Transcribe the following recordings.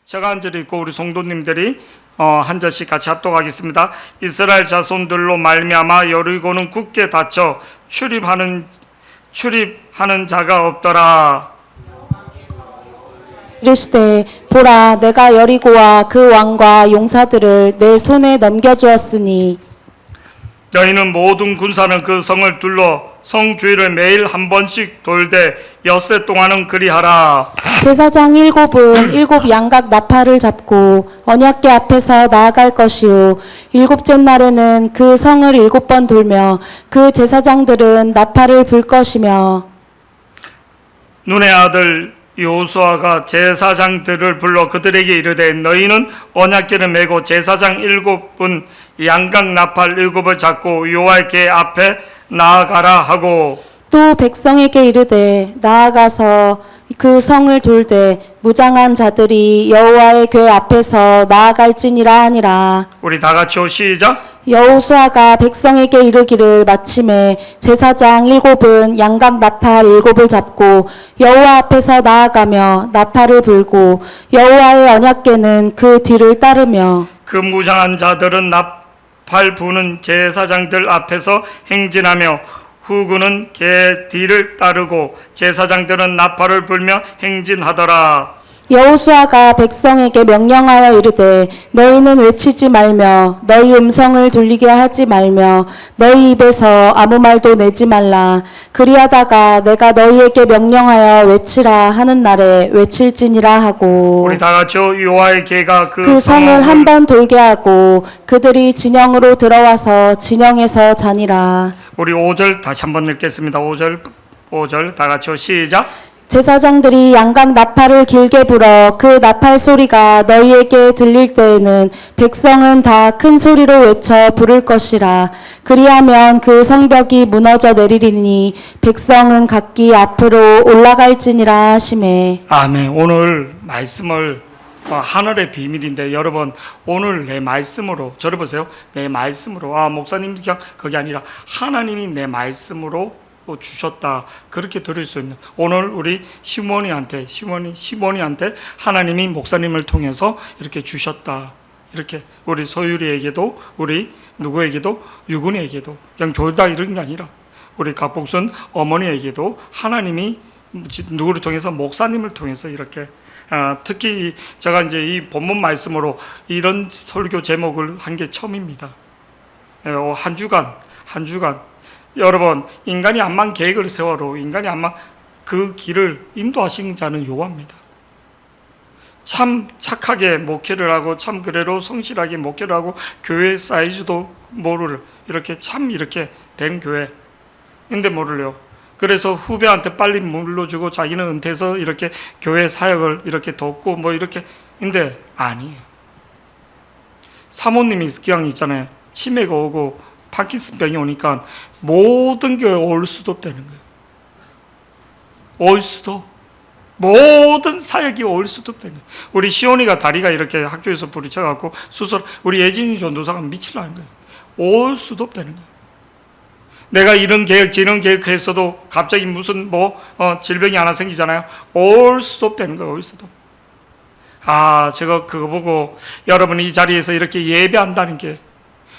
제가 한 절 읽고 우리 성도님들이 한 절씩 같이 합독하겠습니다. 이스라엘 자손들로 말미암아 여리고는 굳게 닫혀 출입하는 자가 없더라. 이르시되 보라 내가 여리고와 그 왕과 용사들을 내 손에 넘겨주었으니 너희는 모든 군사는 그 성을 둘러 성 주위를 매일 한 번씩 돌되 엿새 동안은 그리하라. 제사장 일곱은 일곱 양각 나팔을 잡고 언약궤 앞에서 나아갈 것이요 일곱째 날에는 그 성을 일곱 번 돌며 그 제사장들은 나팔을 불 것이며 눈의 아들 여호수아가 제사장들을 불러 그들에게 이르되 너희는 언약궤를 메고 제사장 일곱은 양각 나팔 일곱을 잡고 여호와의 궤 앞에 나아가라 하고 또 백성에게 이르되 나아가서 그 성을 돌되 무장한 자들이 여호와의 궤 앞에서 나아갈지니라 하니라. 우리 다 같이요 시작. 여호수아가 백성에게 이르기를 마침에 제사장 일곱은 양각 나팔 일곱을 잡고 여호와 앞에서 나아가며 나팔을 불고 여호와의 언약궤는 그 뒤를 따르며 그 무장한 자들은 나팔 부는 제사장들 앞에서 행진하며 후군은 개 뒤를 따르고 제사장들은 나팔을 불며 행진하더라. 여호수아가 백성에게 명령하여 이르되 너희는 외치지 말며 너희 음성을 들리게 하지 말며 너희 입에서 아무 말도 내지 말라. 그리하다가 내가 너희에게 명령하여 외치라 하는 날에 외칠지니라 하고 우리 다 같이요 여호와의 궤가 그 성을 한 번 돌게 하고 그들이 진영으로 들어와서 진영에서 자니라. 우리 5절 다시 한번 읽겠습니다. 5절 다 같이요 시작. 제사장들이 양각 나팔을 길게 불어 그 나팔 소리가 너희에게 들릴 때에는 백성은 다 큰 소리로 외쳐 부를 것이라. 그리하면 그 성벽이 무너져 내리리니 백성은 각기 앞으로 올라갈지니라 하시매. 아멘. 오늘 말씀을 하늘의 비밀인데 여러분 오늘 내 말씀으로 저를 보세요. 내 말씀으로 목사님 그냥 그게 아니라 하나님이 내 말씀으로 주셨다 그렇게 들을 수 있는 오늘 우리 시몬이한테 하나님이 목사님을 통해서 이렇게 주셨다 이렇게 우리 소율이에게도 우리 누구에게도 유근이에게도 그냥 졸다 이런 게 아니라 우리 갑복순 어머니에게도 하나님이 누구를 통해서 목사님을 통해서 이렇게 특히 제가 이제 이 본문 말씀으로 이런 설교 제목을 한 게 처음입니다. 한 주간 여러분 인간이 암만 계획을 세워도 인간이 암만 그 길을 인도하신 자는 여호와입니다. 참 착하게 목회를 하고 참 그래도 성실하게 목회를 하고 교회 사이즈도 모를 이렇게 참 이렇게 된 교회인데 모를래요. 그래서 후배한테 빨리 물러주고 자기는 은퇴해서 이렇게 교회 사역을 이렇게 돕고 뭐 이렇게 인데 아니에요. 사모님이 그냥 있잖아요. 치매가 오고 파킨슨병이 오니까 모든 교회에 올 수도 없다는 거예요. 올 수도 모든 사역이 올 수도 없다는 거예요. 우리 시온이가 다리가 이렇게 학교에서 부딪혀갖고 수술 우리 예진이 전도사가 미치려는 거예요. 올 수도 없다는 거예요. 내가 이런 계획 저런 계획했어도 갑자기 무슨 질병이 하나 생기잖아요. 올 수도 없다는 거예요. 올 수도. 제가 그거 보고 여러분이 이 자리에서 이렇게 예배한다는 게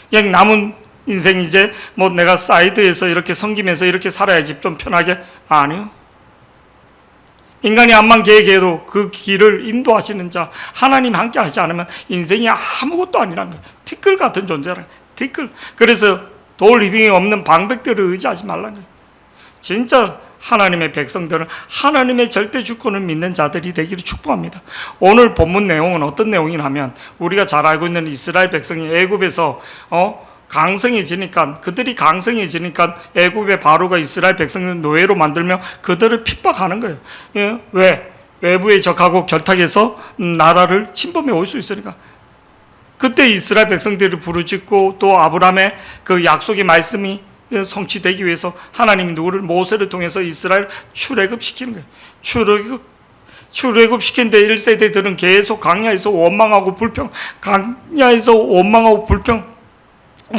그냥 남은 인생 이제 내가 사이드에서 이렇게 섬기면서 이렇게 살아야지 좀 편하게 아니요. 인간이 암만 계획해도 그 길을 인도하시는 자 하나님 함께 하지 않으면 인생이 아무것도 아니란 거예요. 티끌 같은 존재라. 티끌. 그래서 돌리빙이 없는 방백들을 의지하지 말라는 거예요. 진짜 하나님의 백성들은 하나님의 절대 주권을 믿는 자들이 되기를 축복합니다. 오늘 본문 내용은 어떤 내용이냐면 우리가 잘 알고 있는 이스라엘 백성이 애굽에서 그들이 강성해지니까 애굽의 바로가 이스라엘 백성을 노예로 만들며 그들을 핍박하는 거예요. 왜? 외부에 적하고 결탁해서 나라를 침범해 올 수 있으니까. 그때 이스라엘 백성들을 부르짖고 또 아브라함의 그 약속의 말씀이 성취되기 위해서 하나님이 누구를 모세를 통해서 이스라엘 출애굽시키는 거예요. 출애굽시킨데 1세대들은 계속 강야에서 원망하고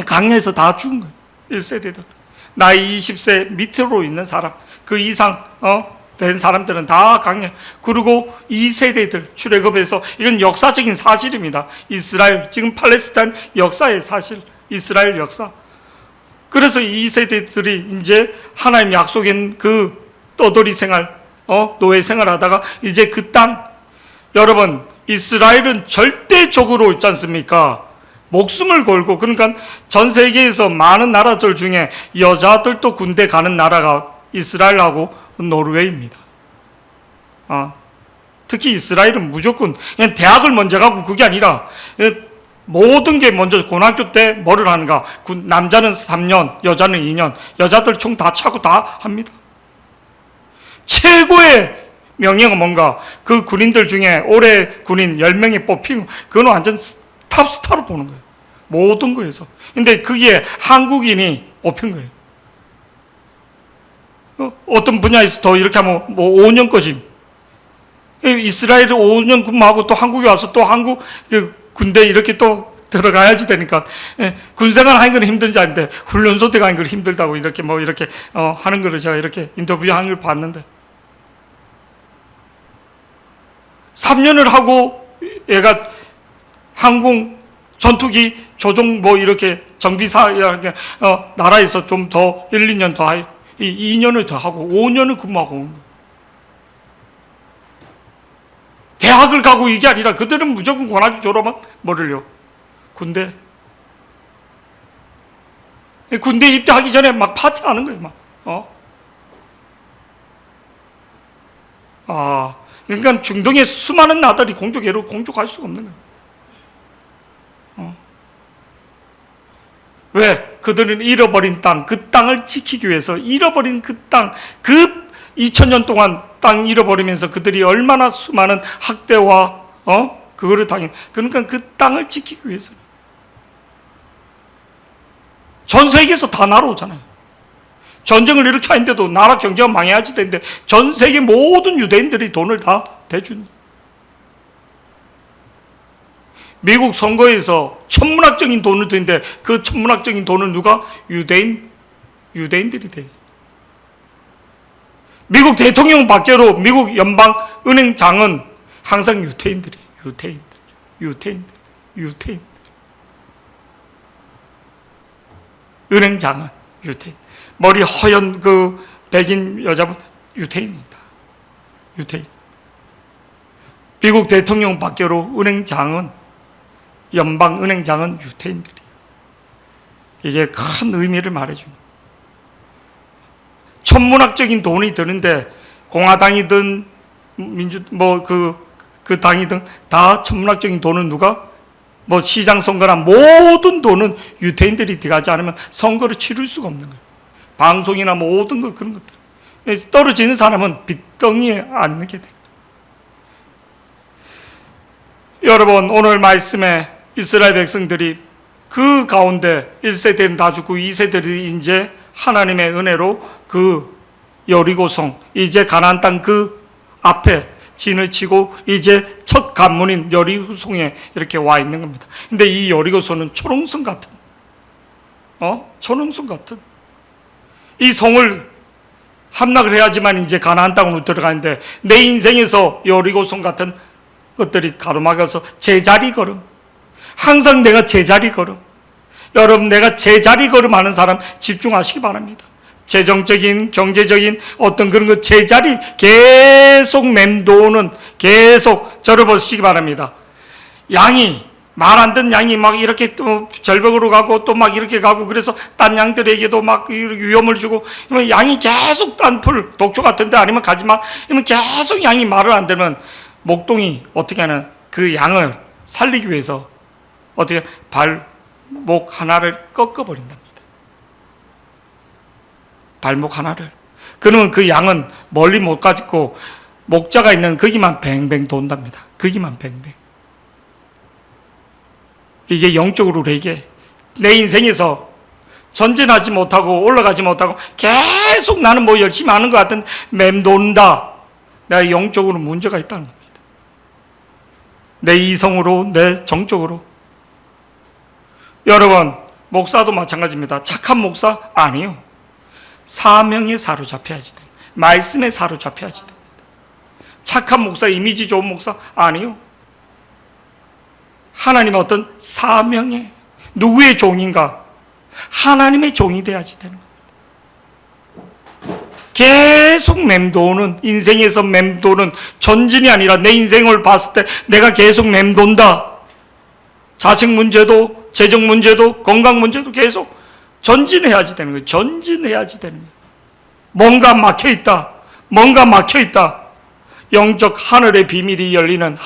강야에서 다 죽은 거예요. 1세대들. 나이 20세 밑으로 있는 사람, 그 이상 된 사람들은 다 강해. 그리고 이 세대들 출애굽에서 이건 역사적인 사실입니다. 이스라엘 지금 팔레스타인 역사의 사실, 이스라엘 역사. 그래서 이 세대들이 이제 하나님 약속인 그 떠돌이 생활, 노예 생활하다가 이제 그 땅, 여러분 이스라엘은 절대적으로 있지 않습니까? 목숨을 걸고, 그러니까 전 세계에서 많은 나라들 중에 여자들도 군대 가는 나라가 이스라엘하고 노르웨이입니다. 특히 이스라엘은 무조건 그냥 대학을 먼저 가고 그게 아니라 모든 게 먼저 고등학교 때 뭐를 하는가? 남자는 3년, 여자는 2년, 여자들 총 다 차고 다 합니다. 최고의 명예가 뭔가? 그 군인들 중에 올해 군인 10명이 뽑힌, 그건 완전 탑스타로 보는 거예요. 모든 거에서. 근데 그게 한국인이 뽑힌 거예요. 어떤 분야에서 더 이렇게 하면 뭐 5년 거지. 이스라엘에 5년 근무하고 또 한국에 와서 또 한국 군대 이렇게 또 들어가야지 되니까, 군생활 하는 건 힘든지 아닌데 훈련소 때 가는 건 힘들다고 이렇게 뭐 이렇게 하는 거를 제가 이렇게 인터뷰하는 걸 봤는데, 3년을 하고 얘가 항공 전투기 조종 뭐 이렇게 정비사 이렇게 나라에서 좀 더 1, 2년 더 해요. 2년을 더 하고 5년을 근무하고 오는 거예요. 대학을 가고 이게 아니라 그들은 무조건 고등학교 졸업하면 뭐를요? 군대. 군대 입대하기 전에 막 파티하는 거예요, 막. 그러니까 중동의 수많은 나라들이 공족애로 공족할 수가 없는 거예요. 왜? 그들은 잃어버린 땅, 그 땅을 지키기 위해서 잃어버린 그 땅, 그 2000년 동안 땅 잃어버리면서 그들이 얼마나 수많은 학대와 그거를 당해. 그러니까 그 땅을 지키기 위해서. 전 세계에서 다 날아오잖아요. 전쟁을 이렇게 하는데도 나라 경제가 망해야지 되는데 전 세계 모든 유대인들이 돈을 다 대주는. 미국 선거에서 천문학적인 돈을 드는데 그 천문학적인 돈은 누가? 유대인들이 돼 있어요. 미국 대통령 밖으로 미국 연방은행장은 항상 유태인들. 은행장은 유태인. 머리 허연 그 백인 여자분 유태인입니다. 유태인. 미국 대통령 밖으로 연방은행장은 유태인들이에요. 이게 큰 의미를 말해줍니다. 천문학적인 돈이 드는데 공화당이든 그 당이든 다 천문학적인 돈은 누가? 뭐 시장 선거나 모든 돈은 유태인들이 들어가지 않으면 선거를 치를 수가 없는 거예요. 방송이나 모든 거 그런 것들. 떨어지는 사람은 빚덩이에 앉게 돼요. 여러분 오늘 말씀에 이스라엘 백성들이 그 가운데 1세대는 다 죽고 2세대들이 이제 하나님의 은혜로 그 여리고성, 이제 가나안 땅 그 앞에 진을 치고 이제 첫 관문인 여리고성에 이렇게 와 있는 겁니다. 근데 이 여리고성은 초롱성 같은 이 성을 함락을 해야지만 이제 가나안 땅으로 들어가는데 내 인생에서 여리고성 같은 것들이 가로막아서 제자리 걸음, 항상 내가 제자리 걸음. 여러분 내가 제자리 걸음하는 사람 집중하시기 바랍니다. 재정적인 경제적인 어떤 그런 것 제자리 계속 맴도는 계속 절어보시기 바랍니다. 양이 말 안 듣는 양이 막 이렇게 또 절벽으로 가고 또 막 이렇게 가고 그래서 딴 양들에게도 막 위험을 주고 양이 계속 딴 풀 독초 같은 데 아니면 가지마 이러면 계속 양이 말을 안 들으면 목동이 어떻게 하는 그 양을 살리기 위해서 어떻게 발목 하나를 꺾어버린답니다. 발목 하나를. 그러면 그 양은 멀리 못 가지고 목자가 있는 거기만 뱅뱅 돈답니다. 거기만 뱅뱅. 이게 영적으로 이게 내 인생에서 전진하지 못하고 올라가지 못하고 계속 나는 뭐 열심히 하는 것 같은 맴돈다. 내가 영적으로 문제가 있다는 겁니다. 내 이성으로 내 정적으로. 여러분 목사도 마찬가지입니다. 착한 목사? 아니요. 사명에 사로잡혀야지 돼. 말씀에 사로잡혀야지 됩니다. 착한 목사, 이미지 좋은 목사? 아니요. 하나님의 어떤 사명에 누구의 종인가? 하나님의 종이 돼야지 되는 겁니다. 계속 맴도는, 인생에서 맴도는 전진이 아니라 내 인생을 봤을 때 내가 계속 맴돈다. 자식 문제도, 재정 문제도, 건강 문제도 계속 전진해야지 되는 거예요. 전진해야지 되는 거예요. 뭔가 막혀있다. 뭔가 막혀있다. 영적 하늘의 비밀이 열리는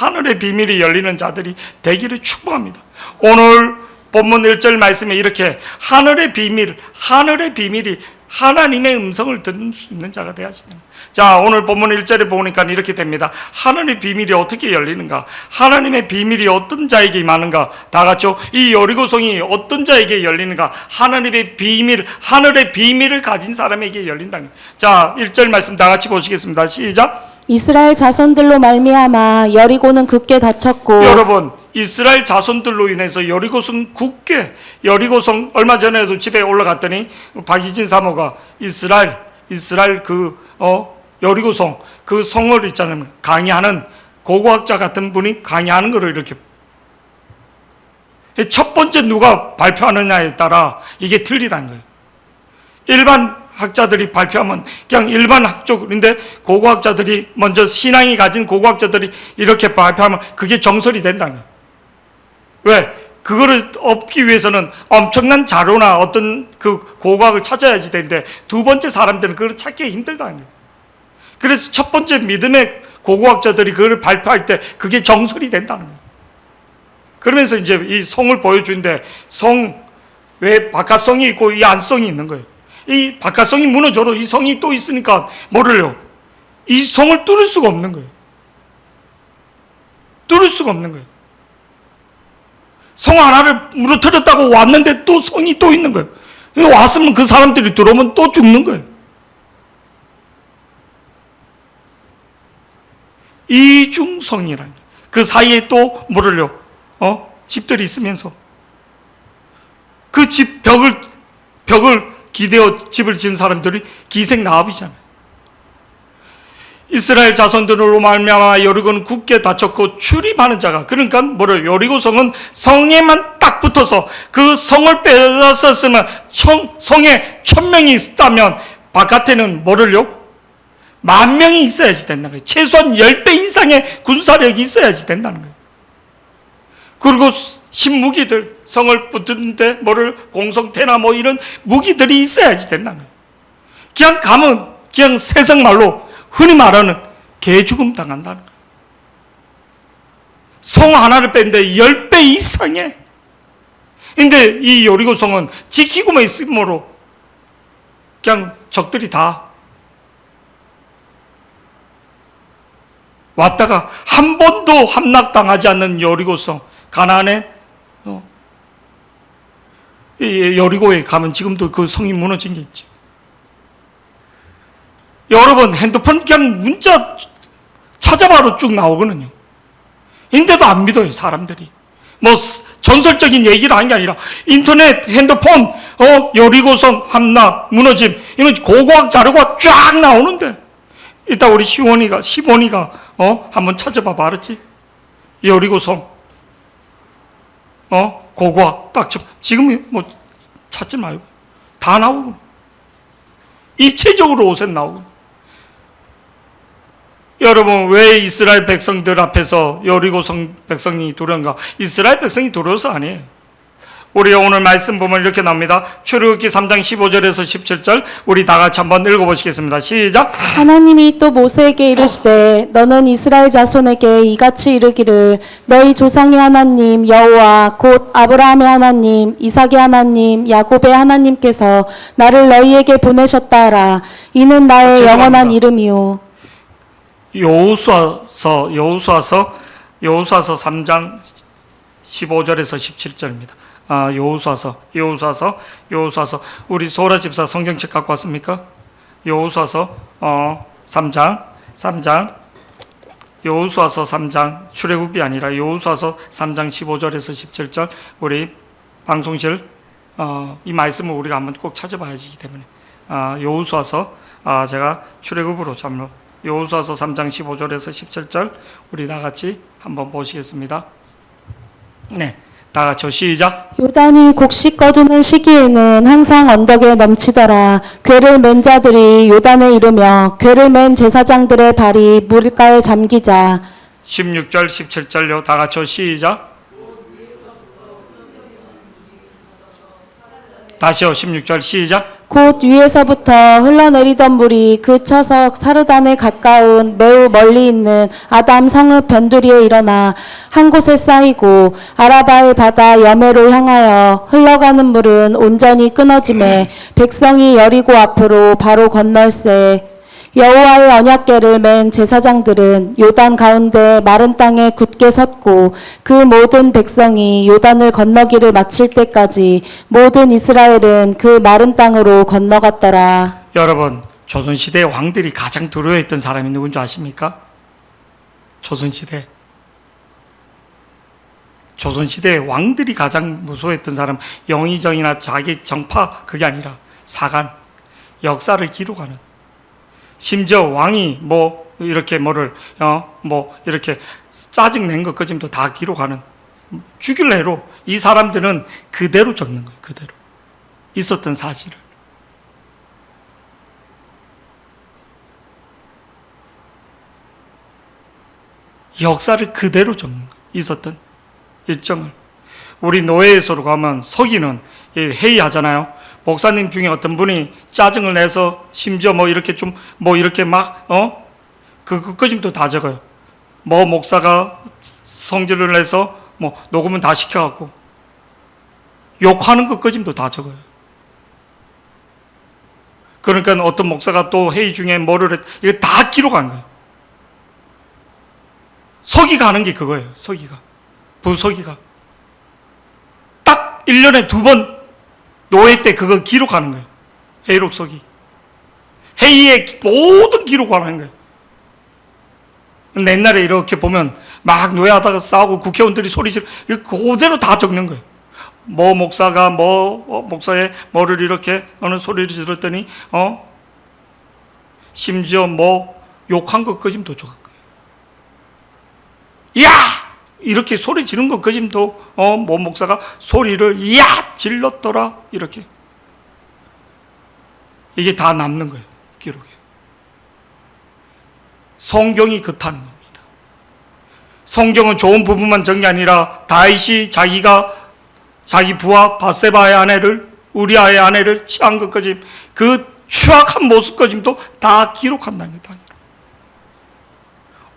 자들이 되기를 축복합니다. 오늘 본문 1절 말씀에 이렇게 하늘의 비밀이 하나님의 음성을 듣는 수 있는 자가 되어야지 됩니다. 자, 오늘 본문 1절에 보니까 이렇게 됩니다. 하늘의 비밀이 어떻게 열리는가? 하나님의 비밀이 어떤 자에게 임하는가? 다 같이요. 이 여리고성이 어떤 자에게 열리는가? 하나님의 비밀, 하늘의 비밀을 가진 사람에게 열린다는. 자, 1절 말씀 다 같이 보시겠습니다. 시작. 이스라엘 자손들로 말미암아 여리고는 굳게 닫혔고. 여러분, 이스라엘 자손들로 인해서 여리고성 굳게, 여리고성 얼마 전에도 집에 올라갔더니 박희진 사모가 이스라엘 여리고성 그 성을 있잖아요. 강의하는 고고학자 같은 분이 강의하는 거를 이렇게 첫 번째 누가 발표하느냐에 따라 이게 틀리다는 거예요. 일반 학자들이 발표하면 그냥 일반 학적인데 고고학자들이 먼저 신앙이 가진 고고학자들이 이렇게 발표하면 그게 정설이 된다는 거예요. 왜? 그거를 얻기 위해서는 엄청난 자료나 어떤 그 고고학을 찾아야지 되는데 두 번째 사람들은 그걸 찾기 힘들다는 거예요. 그래서 첫 번째 믿음의 고고학자들이 그걸 발표할 때 그게 정설이 된다는 거예요. 그러면서 이제 이 성을 보여주는데 성 왜 바깥성이 있고 이 안성이 있는 거예요. 이 바깥성이 무너져도 이 성이 또 있으니까 뭐를요? 이 성을 뚫을 수가 없는 거예요. 뚫을 수가 없는 거예요. 성 하나를 무너뜨렸다고 왔는데 또 성이 또 있는 거예요. 왔으면 그 사람들이 들어오면 또 죽는 거예요. 이중성이라는 그 사이에 또 뭐를요? 집들이 있으면서 그 집 벽을 기대어 집을 지은 사람들이 기생나합이잖아요. 이스라엘 자손들로 말미암아 여리고는 굳게 닫혔고 출입하는 자가, 그러니까 뭐래요? 여리고성은 성에만 딱 붙어서 그 성을 빼앗았으면 성에 1000명이 있다면 바깥에는 뭐를요? 10,000명이 있어야지 된다는 거예요. 최소한 10배 이상의 군사력이 있어야지 된다는 거예요. 그리고 신무기들, 성을 붙드는데 뭐를 공성태나 뭐 이런 무기들이 있어야지 된다는 거예요. 그냥 가면 그냥 세상말로 흔히 말하는 개죽음 당한다는 거예요. 성 하나를 뺐는데 10배 이상의. 근데 이 여리고성은 지키고만 있으므로 그냥 적들이 다 왔다가 한 번도 함락당하지 않는 여리고성, 가나안의 여리고에 가면 지금도 그 성이 무너진 게 있죠. 여러분 핸드폰 그냥 문자 찾아봐도 쭉 나오거든요. 인데도 안 믿어요 사람들이. 뭐 전설적인 얘기를 하는 게 아니라 인터넷, 핸드폰, 여리고성 함락, 무너짐 이런 고고학 자료가 쫙 나오는데 이따 우리 시원이가 한번 찾아봐 알았지? 여리고성 고고학 딱 지금 뭐 찾지 말고 다 나오고 입체적으로 옷에 나오고. 여러분 왜 이스라엘 백성들 앞에서 여리고성 백성이 두려운가? 이스라엘 백성이 두려워서 아니에요. 우리 오늘 말씀 보면 이렇게 나옵니다. 출애굽기 3장 15절에서 17절 우리 다 같이 한번 읽어보시겠습니다. 시작. 하나님이 또 모세에게 이르시되 너는 이스라엘 자손에게 이같이 이르기를 너희 조상의 하나님 여호와 곧 아브라함의 하나님 이삭의 하나님 야곱의 하나님께서 나를 너희에게 보내셨다 하라. 이는 나의 죄송합니다. 영원한 이름이요. 여호수아서 3장 15절에서 17절입니다. 여호수아서 우리 소라 집사 성경책 갖고 왔습니까? 여호수아서 3장 여호수아서 3장 출애굽이 아니라 여호수아서 3장 15절에서 17절 우리 방송실 이 말씀을 우리가 한번 꼭 찾아봐야지 때문에 여호수아서 제가 출애굽으로 참로 여호수아서 3장 15절에서 17절 우리 다 같이 한번 보시겠습니다. 네, 다 같이 시작. 요단이 곡식 거두는 시기에는 항상 언덕에 넘치더라. 궤를 맨 자들이 요단에 이르며 궤를 맨 제사장들의 발이 물가에 잠기자 16절 17절요. 다 같이 시작. 다시요. 16절 시작. 곧 위에서부터 흘러내리던 물이 그쳐서 사르단에 가까운 매우 멀리 있는 아담 성읍 변두리에 일어나 한 곳에 쌓이고 아라바의 바다 여매로 향하여 흘러가는 물은 온전히 끊어지매 백성이 여리고 앞으로 바로 건널세. 여호와의 언약궤를 맨 제사장들은 요단 가운데 마른 땅에 굳게 섰고 그 모든 백성이 요단을 건너기를 마칠 때까지 모든 이스라엘은 그 마른 땅으로 건너갔더라. 여러분, 조선시대 왕들이 가장 두려워했던 사람이 누군지 아십니까? 조선시대 왕들이 가장 무서워했던 사람, 영의정이나 자기 정파 그게 아니라 사관, 역사를 기록하는, 심지어 왕이 뭐 이렇게 뭐를 뭐 이렇게 짜증낸 것까지도 다 기록하는, 죽일래로 이 사람들은 그대로 적는 거예요. 그대로 있었던 사실을. 역사를 그대로 적는 거예요. 있었던 일정을. 우리 노예소로 가면 서기는 회의하잖아요. 목사님 중에 어떤 분이 짜증을 내서 심지어 뭐 이렇게 좀 뭐 이렇게 막 그까짐도 다 적어요. 뭐 목사가 성질을 내서 뭐 녹음은 다 시켜갖고 욕하는 것까짐도 다 적어요. 그러니까 어떤 목사가 또 회의 중에 뭐를 했, 이거 다 기록한 거예요. 서기가 하는 게 그거예요. 서기가, 부서기가 딱 1년에 2번 노예 때 그거 기록하는 거예요. 회의록 서기. 회의의 모든 기록을 하는 거예요. 근데 옛날에 이렇게 보면 막 노예하다가 싸우고 국회의원들이 소리 지르고 그대로 다 적는 거예요. 뭐 목사가 목사의 뭐를 이렇게 어느 소리를 들었더니 심지어 뭐 욕한 것까지도 적을 거예요. 야! 이렇게 소리 지른 것까지도 뭐 목사가 소리를 야! 질렀더라 이렇게. 이게 다 남는 거예요. 기록에. 성경이 그렇다는 겁니다. 성경은 좋은 부분만 적은 게 아니라 다윗이 자기가 자기 부하 바세바의 아내를, 우리아의 아내를 취한 것까지, 그 추악한 모습까지도 다 기록한다는 거예요.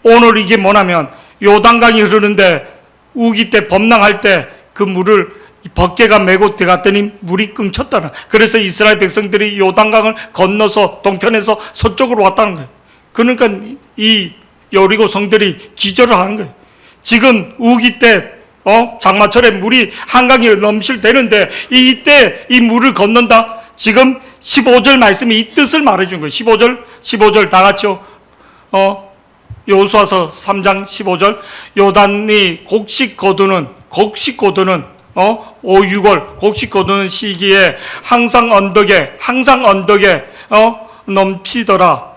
오늘 이게 뭐냐면 요단강이 흐르는데 우기 때 범람할 때 그 물을 벗개가 메고 들어갔더니 물이 끊겼다는. 그래서 이스라엘 백성들이 요단강을 건너서 동편에서 서쪽으로 왔다는 거예요. 그러니까 이 여리고 성들이 기절을 하는 거예요. 지금 우기 때 장마철에 물이 한강이 넘실 때는데 이때 이 물을 건넌다. 지금 15절 말씀이 이 뜻을 말해준 거예요. 15절 다 같이요. 여호수아서 3장 15절. 요단이 곡식 거두는 5, 6월 곡식 거두는 시기에 항상 언덕에 넘치더라.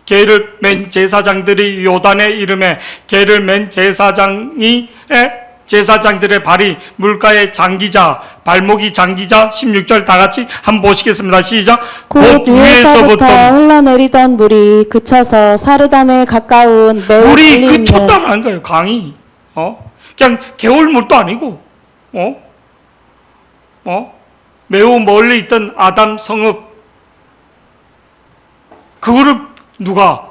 개를 맨 제사장들이 요단에 이름에 개를 맨 제사장들의 발이 물가에 잠기자, 발목이 잠기자. 16절 다 같이 한번 보시겠습니다. 시작. 곧 위에서부터 흘러내리던 물이 그쳐서 사르단에 가까운 매우 물이 멀리 그쳤다는 거예요. 강이 그냥 개울물도 아니고 매우 멀리 있던 아담 성읍, 그거를 누가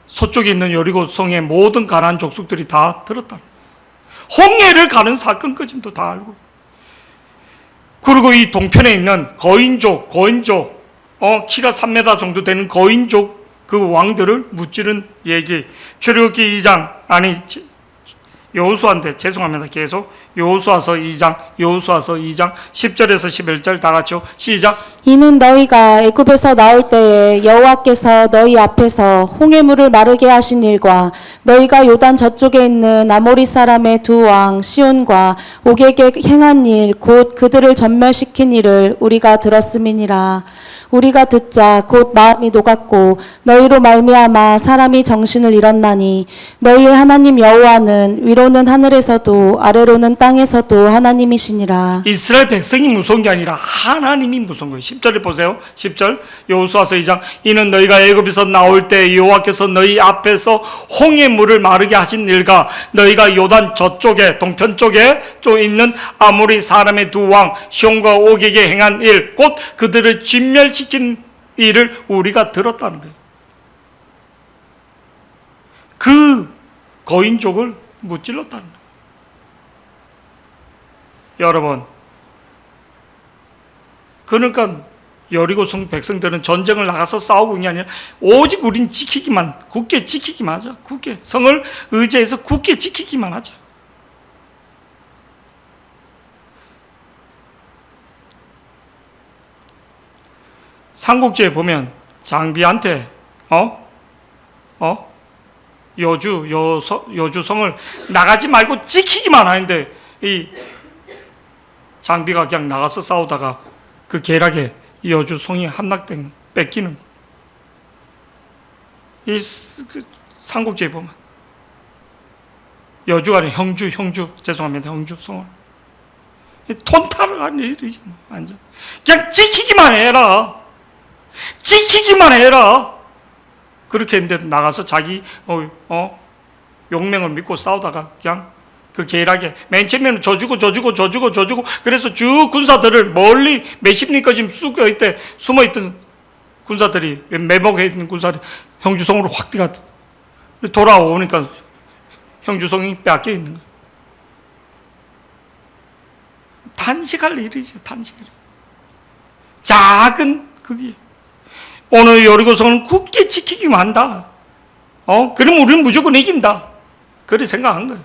서쪽에 있는 여리고 성의 모든 가나안 족속들이 다 들었다. 홍해를 가는 사건까지도 다 알고. 그리고 이 동편에 있는 거인족, 키가 3m 정도 되는 거인족 그 왕들을 무찌른 얘기. 출애굽기 2장, 여호수아인데 죄송합니다. 계속 여호수아서 2장 10절에서 11절 다 같이요. 시작. 이는 너희가 애굽에서 나올 때에 여호와께서 너희 앞에서 홍해물을 마르게 하신 일과 너희가 요단 저쪽에 있는 아모리 사람의 두 왕 시온과 옥에게 행한 일 곧 그들을 전멸시킨 일을 우리가 들었음이니라. 우리가 듣자 곧 마음이 녹았고 너희로 말미암아 사람이 정신을 잃었나니 너희의 하나님 여호와는 위로는 하늘에서도 아래로는 땅에서도 하나님이시니라. 이스라엘 백성이 무서운 게 아니라 하나님이 무서운 거예요. 10절에 보세요. 10절 여호수아서 2장 이는 너희가 애굽에서 나올 때 여호와께서 너희 앞에서 홍해 물을 마르게 하신 일과 너희가 요단 저쪽에 동편 쪽에 또 있는 아모리 사람의 두 왕 시온과 옥에게 행한 일 곧 그들을 진멸시킨 일을 우리가 들었다는 거예요. 그 거인족을 무찔렀다는 거예요. 여러분, 그러니까 여리고성 백성들은 전쟁을 나가서 싸우고 있는 게 아니라 오직 우린 지키기만, 굳게 지키기만 하자. 굳게 성을 의지해서 굳게 지키기만 하자. 삼국지에 보면 장비한테 여주성을 나가지 말고 지키기만 하는데 이 장비가 그냥 나가서 싸우다가 그 계략에 여주성이 함락된 뺏기는 이 삼국지에 보면 여주가 아니라 형주 죄송합니다. 형주성을 통탈을 한 일이지 뭐, 완전 그냥 지키기만 해라. 지키기만 해라. 그렇게 했는데 나가서 자기 용맹을 믿고 싸우다가 그냥 그 계략에 맨 처음에는 져주고 그래서 쭉 군사들을 멀리 몇십 리까지 숨어있던 군사들이 매복해 있는 군사들이 형주성으로 확 뛰가 돌아오니까 형주성이 빼앗겨 있는 거예요. 단식할 일이죠. 단식을. 작은 그게 오늘 여리고성은 굳게 지키기만 한다. 그럼 우리는 무조건 이긴다. 그렇게 생각한 거예요.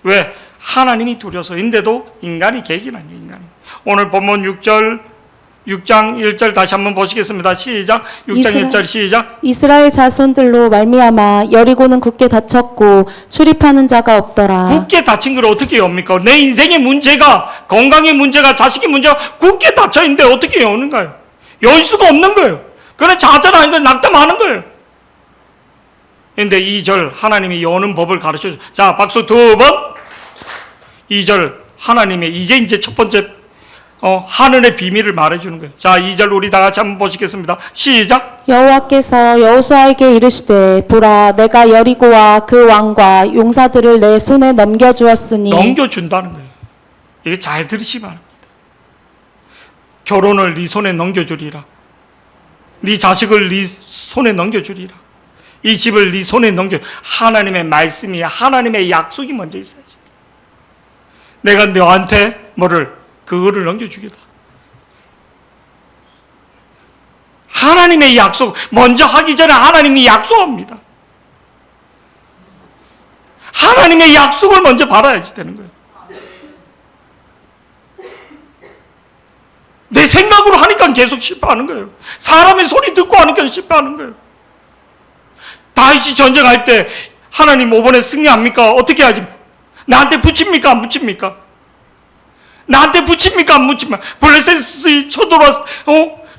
왜? 하나님이 두려서인데도 인간이 계기는 아니에요. 인간이. 오늘 본문 6장 1절 다시 한번 보시겠습니다. 시작. 6장 1절 시작. 이스라엘 자손들로 말미암아 여리고는 굳게 닫혔고 출입하는 자가 없더라. 굳게 닫힌 걸 어떻게 엽니까? 내 인생의 문제가, 건강의 문제가, 자식의 문제가 굳게 닫혀 있는데 어떻게 여는가요? 열 수가 없는 거예요. 그래 좌절하는 거 낙담하는 거예요. 그런데 2절 하나님이 여는 법을 가르쳐줘. 자, 박수 두 번. 2절 하나님의 이게 이제 첫 번째 하늘의 비밀을 말해주는 거예요. 자, 2절 우리 다 같이 한번 보시겠습니다. 시작. 여호와께서 여호수아에게 이르시되 보라 내가 여리고와 그 왕과 용사들을 내 손에 넘겨주었으니. 넘겨준다는 거예요. 이게 잘 들으시기 바랍니다. 결혼을 네 손에 넘겨주리라. 네 자식을 네 손에 넘겨주리라. 이 집을 네 손에 넘겨. 하나님의 말씀이, 하나님의 약속이 먼저 있어야지. 내가 너한테 그거를 넘겨주겠다. 하나님의 약속, 먼저 하기 전에 하나님이 약속합니다. 하나님의 약속을 먼저 받아야지 되는 거예요. 내 생각으로 하니까 계속 실패하는 거예요. 사람의 소리 듣고 하니까 실패하는 거예요. 다윗이 전쟁할 때 하나님 이번에 승리합니까? 어떻게 하지? 나한테 붙입니까? 안 붙입니까? 나한테 붙입니까? 안 붙입니까? 블레셋이 쳐들어왔어.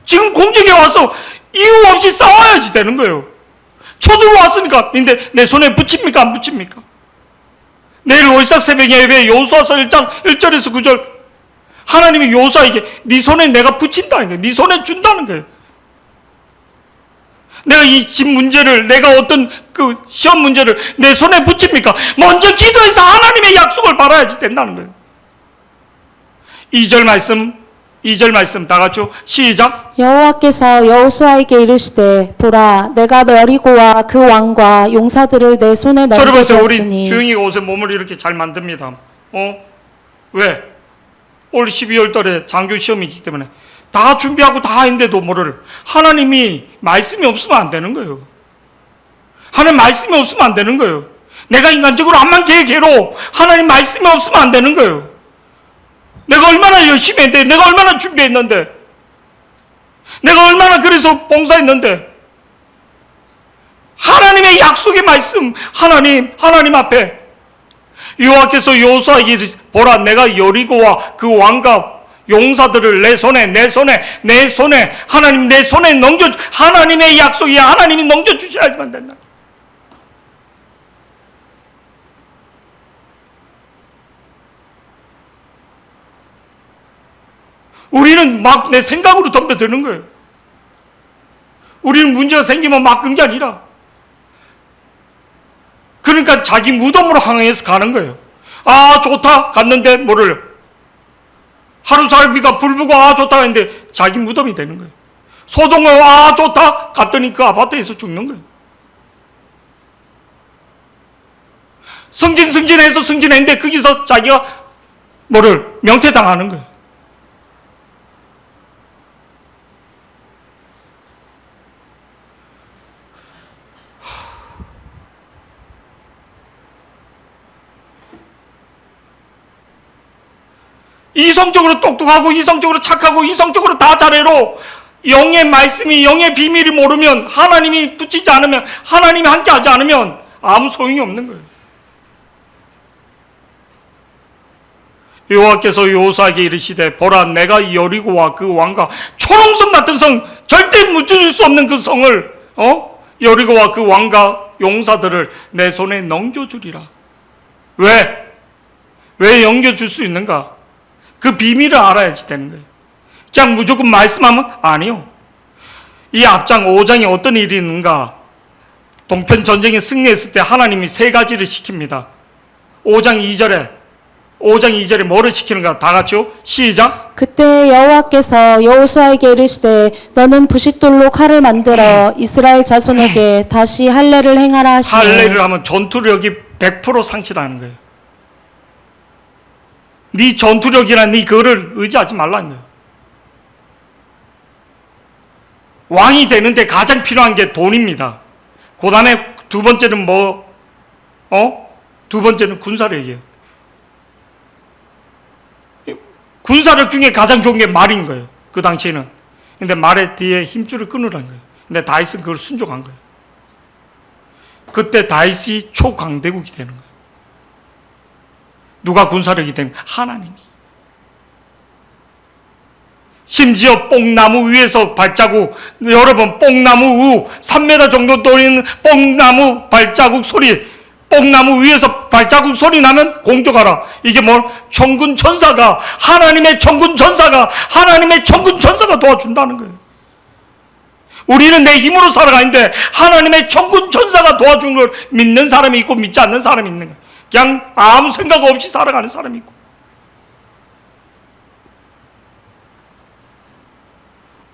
지금 공격에 와서 이유 없이 싸워야지 되는 거예요. 쳐들어왔으니까. 근데 내 손에 붙입니까? 안 붙입니까? 내일 월삭 새벽 예배 여호수아서 1장 1절에서 9절 하나님이 여호수아에게 네 손에 내가 붙인다는 거예요. 네 손에 준다는 거예요. 내가 이 집 문제를, 내가 어떤 그 시험 문제를 내 손에 붙입니까? 먼저 기도해서 하나님의 약속을 받아야지 된다는 거예요. 2절 말씀 다 같이 시작. 여호와께서 여호수아에게 이르시되 보라 내가 여리고와 그 왕과 용사들을 내 손에 넘겨주었으니. 우리 주영이가 옷에 몸을 이렇게 잘 만듭니다. 왜? 올 12월 달에 장교 시험이 있기 때문에 다 준비하고 다 했는데도 하나님이 말씀이 없으면 안 되는 거예요. 하나님 말씀이 없으면 안 되는 거예요. 내가 인간적으로 암만 계획해도 하나님 말씀이 없으면 안 되는 거예요. 내가 얼마나 열심히 했는데, 내가 얼마나 준비했는데 내가 얼마나 그래서 봉사했는데 하나님의 약속의 말씀, 하나님 앞에 여호와께서 여호수아에게 이르시되 보라 내가 여리고와 그 왕과 용사들을 내 손에 하나님 내 손에 하나님의 약속이야. 하나님이 넘겨주셔야지만 된다. 우리는 막 내 생각으로 덤벼드는 거예요. 우리는 문제가 생기면 막 그런 게 아니라 그러니까 자기 무덤으로 향해서 가는 거예요. 아 좋다 갔는데 뭐를 하루살비가 불부고 아 좋다 했는데 자기 무덤이 되는 거예요. 소동을 아 좋다 갔더니 그 아파트에서 죽는 거예요. 승진해서 승진했는데 거기서 자기가 뭐를 명퇴당하는 거예요. 이성적으로 똑똑하고 이성적으로 착하고 이성적으로 다 잘해로 영의 말씀이 영의 비밀이 모르면 하나님이 붙이지 않으면 하나님이 함께하지 않으면 아무 소용이 없는 거예요. 여호와께서 여호수아에게 이르시되 보라 내가 여리고와 그 왕과 초롱성 같은 성 절대 묻힐 수 없는 그 성을 여리고와 그 왕과 용사들을 내 손에 넘겨주리라. 왜 넘겨줄 수 있는가? 그 비밀을 알아야지 되는 거예요. 그냥 무조건 말씀하면 아니요. 이 앞장 5장에 어떤 일이 있는가? 동편 전쟁에 승리했을 때 하나님이 세 가지를 시킵니다. 5장 2절에 뭐를 시키는가? 다 같이요. 시작. 그때 여호와께서 여호수아에게 이르시되 너는 부싯돌로 칼을 만들어 이스라엘 자손에게 다시 할례를 행하라 하시니 할례를 하면 전투력이 100% 상실하는 거예요. 네 전투력이나 네 그거를 의지하지 말라는 거예요. 왕이 되는데 가장 필요한 게 돈입니다. 그 다음에 두 번째는 두 번째는 군사력이에요. 군사력 중에 가장 좋은 게 말인 거예요. 그 당시에는. 근데 말의 뒤에 힘줄을 끊으라는 거예요. 근데 다윗은 그걸 순종한 거예요. 그때 다윗이 초강대국이 되는 거예요. 누가 군사력이 되는 거예요? 하나님이. 심지어 뽕나무 위에서 발자국, 여러분 뽕나무 우 3m 정도 돌리는 뽕나무 발자국 소리, 뽕나무 위에서 발자국 소리 나면 공적하라. 이게 천군 천사가 하나님의 천군 천사가 도와준다는 거예요. 우리는 내 힘으로 살아가는데 하나님의 천군 천사가 도와주는 걸 믿는 사람이 있고 믿지 않는 사람이 있는 거예요. 그냥 아무 생각 없이 살아가는 사람이 있고.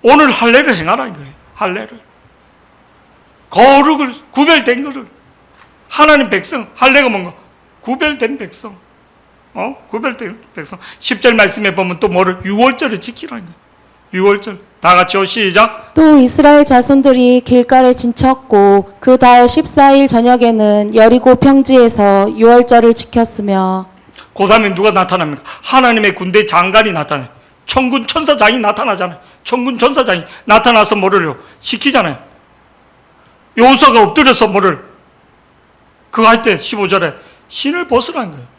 오늘 할례를 행하라는 거예요. 할례를. 거룩을, 구별된 거를. 하나님 백성, 할례가 뭔가? 구별된 백성. 구별된 백성. 10절 말씀에 보면 또 뭐를? 유월절을 지키라는 거예요. 유월절. 다 같이요. 시작. 또 이스라엘 자손들이 길갈에 진쳤고 그 달 14일 저녁에는 여리고 평지에서 유월절을 지켰으며 그 다음에 누가 나타납니까? 하나님의 군대 장관이 나타나요. 천군 천사장이 나타나잖아요. 천군 천사장이 나타나서 뭐를요? 시키잖아요. 여호수아가 엎드려서 뭐를? 그거 할 때 15절에 신을 벗으라는 거예요.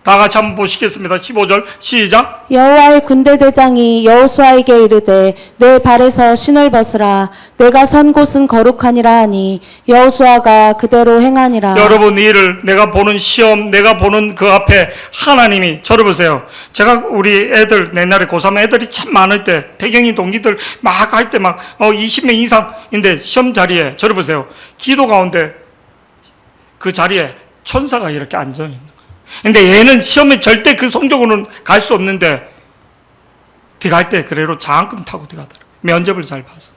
다 같이 한번 보시겠습니다. 15절 시작. 여호와의 군대 대장이 여호수아에게 이르되 내 발에서 신을 벗으라 내가 선 곳은 거룩하니라 하니 여호수아가 그대로 행하니라. 여러분 이 일을 내가 보는 시험 내가 보는 그 앞에 하나님이 저를 보세요. 제가 우리 애들 옛날에 고3 애들이 참 많을 때 태경이 동기들 막 할 때 막 20명 이상인데 시험 자리에 저를 보세요. 기도 가운데 그 자리에 천사가 이렇게 앉아 있는 거예요. 근데 얘는 시험에 절대 그 성적으로는 갈 수 없는데 들어갈 때 그래로 장학금 타고 들어가더라. 면접을 잘 봐서.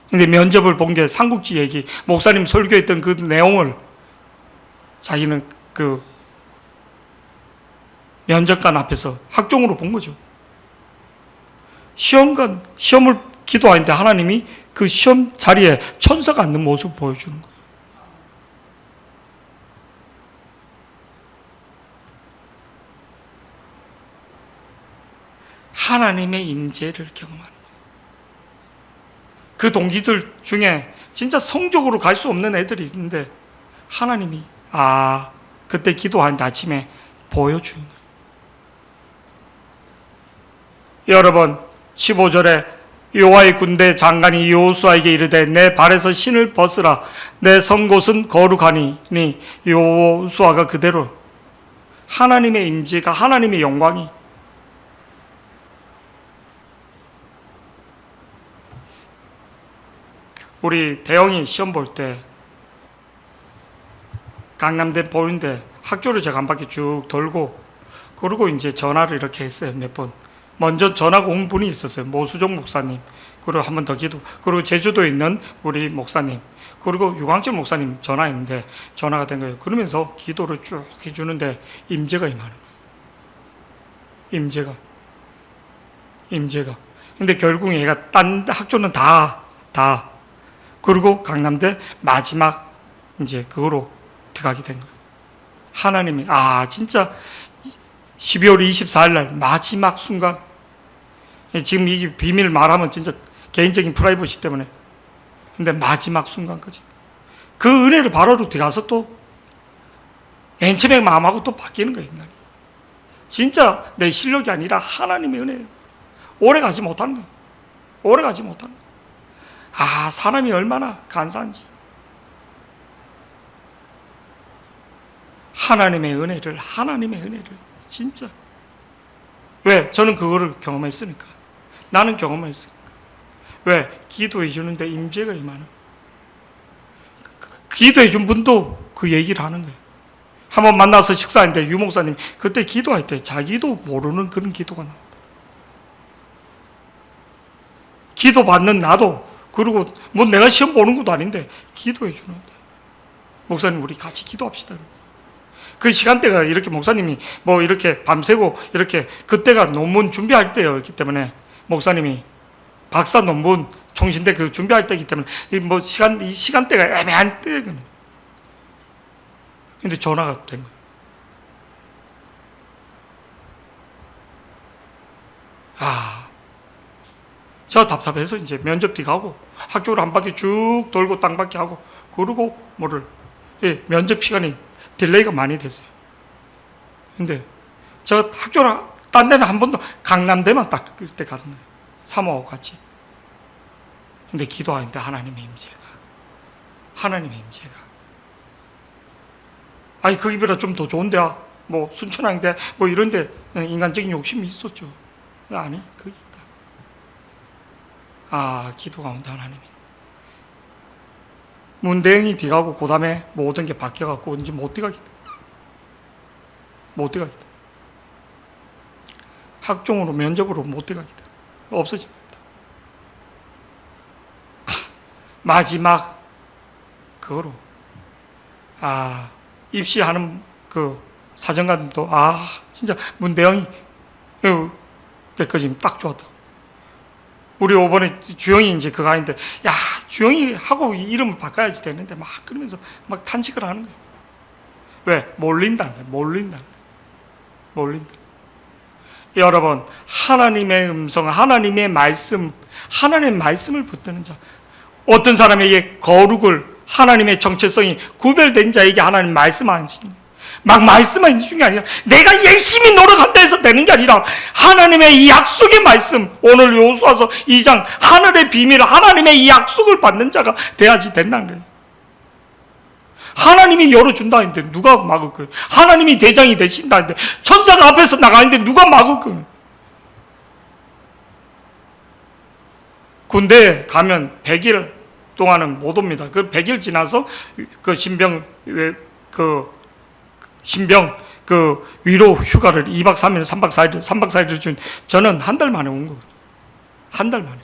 근데 면접을 본 게 삼국지 얘기, 목사님 설교했던 그 내용을 자기는 그 면접관 앞에서 학종으로 본 거죠. 시험을 기도하는데 하나님이 그 시험 자리에 천사가 앉는 모습을 보여주는 거예요. 하나님의 임재를 경험하는 거예요. 그 동기들 중에 진짜 성적으로 갈 수 없는 애들이 있는데 하나님이 그때 기도하는데 아침에 보여주는 거예요. 여러분 15절에 여호와의 군대 장관이 여호수아에게 이르되 내 발에서 신을 벗으라 내 선 곳은 거룩하니 여호수아가 그대로 하나님의 임재가 하나님의 영광이 우리 대영이 시험 볼 때 강남대 보는데 학교를 제가 한 바퀴 쭉 돌고 그리고 이제 전화를 이렇게 했어요. 몇 번. 먼저 전화가 온 분이 있었어요. 모수종 목사님. 그리고 한 번 더 기도. 그리고 제주도에 있는 우리 목사님. 그리고 유광철 목사님 전화했는데 전화가 된 거예요. 그러면서 기도를 쭉 해주는데 임재가 임하는 거예요. 임재가. 근데 결국 얘가 딴 학교는 다. 그리고 강남대 마지막 이제 그거로 들어가게 된 거예요. 하나님이 진짜 12월 24일 날 마지막 순간 지금 이게 비밀 말하면 진짜 개인적인 프라이버시 때문에 근데 마지막 순간까지 그 은혜를 바로로 들어가서 또 맨 처음에 마음하고 또 바뀌는 거예요. 인간이. 진짜 내 실력이 아니라 하나님의 은혜예요. 오래 가지 못하는 거예요. 오래 가지 못하는 거예요. 사람이 얼마나 간사한지. 하나님의 은혜를 진짜. 왜? 저는 그거를 경험했으니까. 나는 경험했으니까. 왜? 기도해 주는데 임재가 임하는. 기도해 준 분도 그 얘기를 하는 거예요. 한번 만나서 식사했는데 유 목사님 그때 기도할 때 자기도 모르는 그런 기도가 나온다. 기도 받는 나도 그리고 뭐 내가 시험 보는 것도 아닌데 기도해 주는데 목사님 우리 같이 기도합시다. 그 시간대가 이렇게 목사님이 뭐 이렇게 밤새고 이렇게 그때가 논문 준비할 때였기 때문에 목사님이 박사 논문 총신대 그 준비할 때이기 때문에 이 시간대가 애매한 때거든요. 근데 전화가 된 거예요. 저 답답해서 이제 면접뒤 가고 학교를 한 바퀴 쭉 돌고 땅바퀴 하고 그러고 면접 시간이 딜레이가 많이 됐어요. 근데 제가 학교를 딴 데는 한 번도 강남대만 딱 그때 가는 거예요. 사모하고 같이. 근데 기도하는데 하나님의 임재가 거기보다 좀 더 좋은 데야 뭐 순천향대 뭐 이런 데 인간적인 욕심이 있었죠. 아니 거기 있다. 기도 가운데 하나님이 문대영이 뒤가고 그 다음에 모든 게 바뀌어갖고 이제 못 뒤가겠다. 학종으로 면접으로 못 뒤가겠다. 없어집니다. 마지막 그거로 입시하는 그 사정관도 진짜 문대영이 백거짐 딱 좋았다. 우리 이번에 주영이 이제 그거 하는데 주영이 하고 이름을 바꿔야지 되는데 막 그러면서 막 탄식을 하는 거예요. 왜? 몰린다는 거예요. 몰린다. 여러분 하나님의 음성, 하나님의 말씀을 붙드는 자 어떤 사람에게 거룩을 하나님의 정체성이 구별된 자에게 하나님 말씀하시는 막 말씀하는 중이 아니라 내가 열심히 노력한다 해서 되는 게 아니라 하나님의 이 약속의 말씀 오늘 여호수아서 2장 하늘의 비밀 하나님의 이 약속을 받는 자가 돼야지 된다는 거예요. 하나님이 열어준다 했는데 누가 막을 거예요? 하나님이 대장이 되신다 했는데 천사가 앞에서 나가는데 누가 막을 거예요? 군대에 가면 100일 동안은 못 옵니다. 그 100일 지나서 그 신병 위로 휴가를 2박 3일, 3박 4일을 준 저는 한 달 만에 온 거예요. 한 달 만에.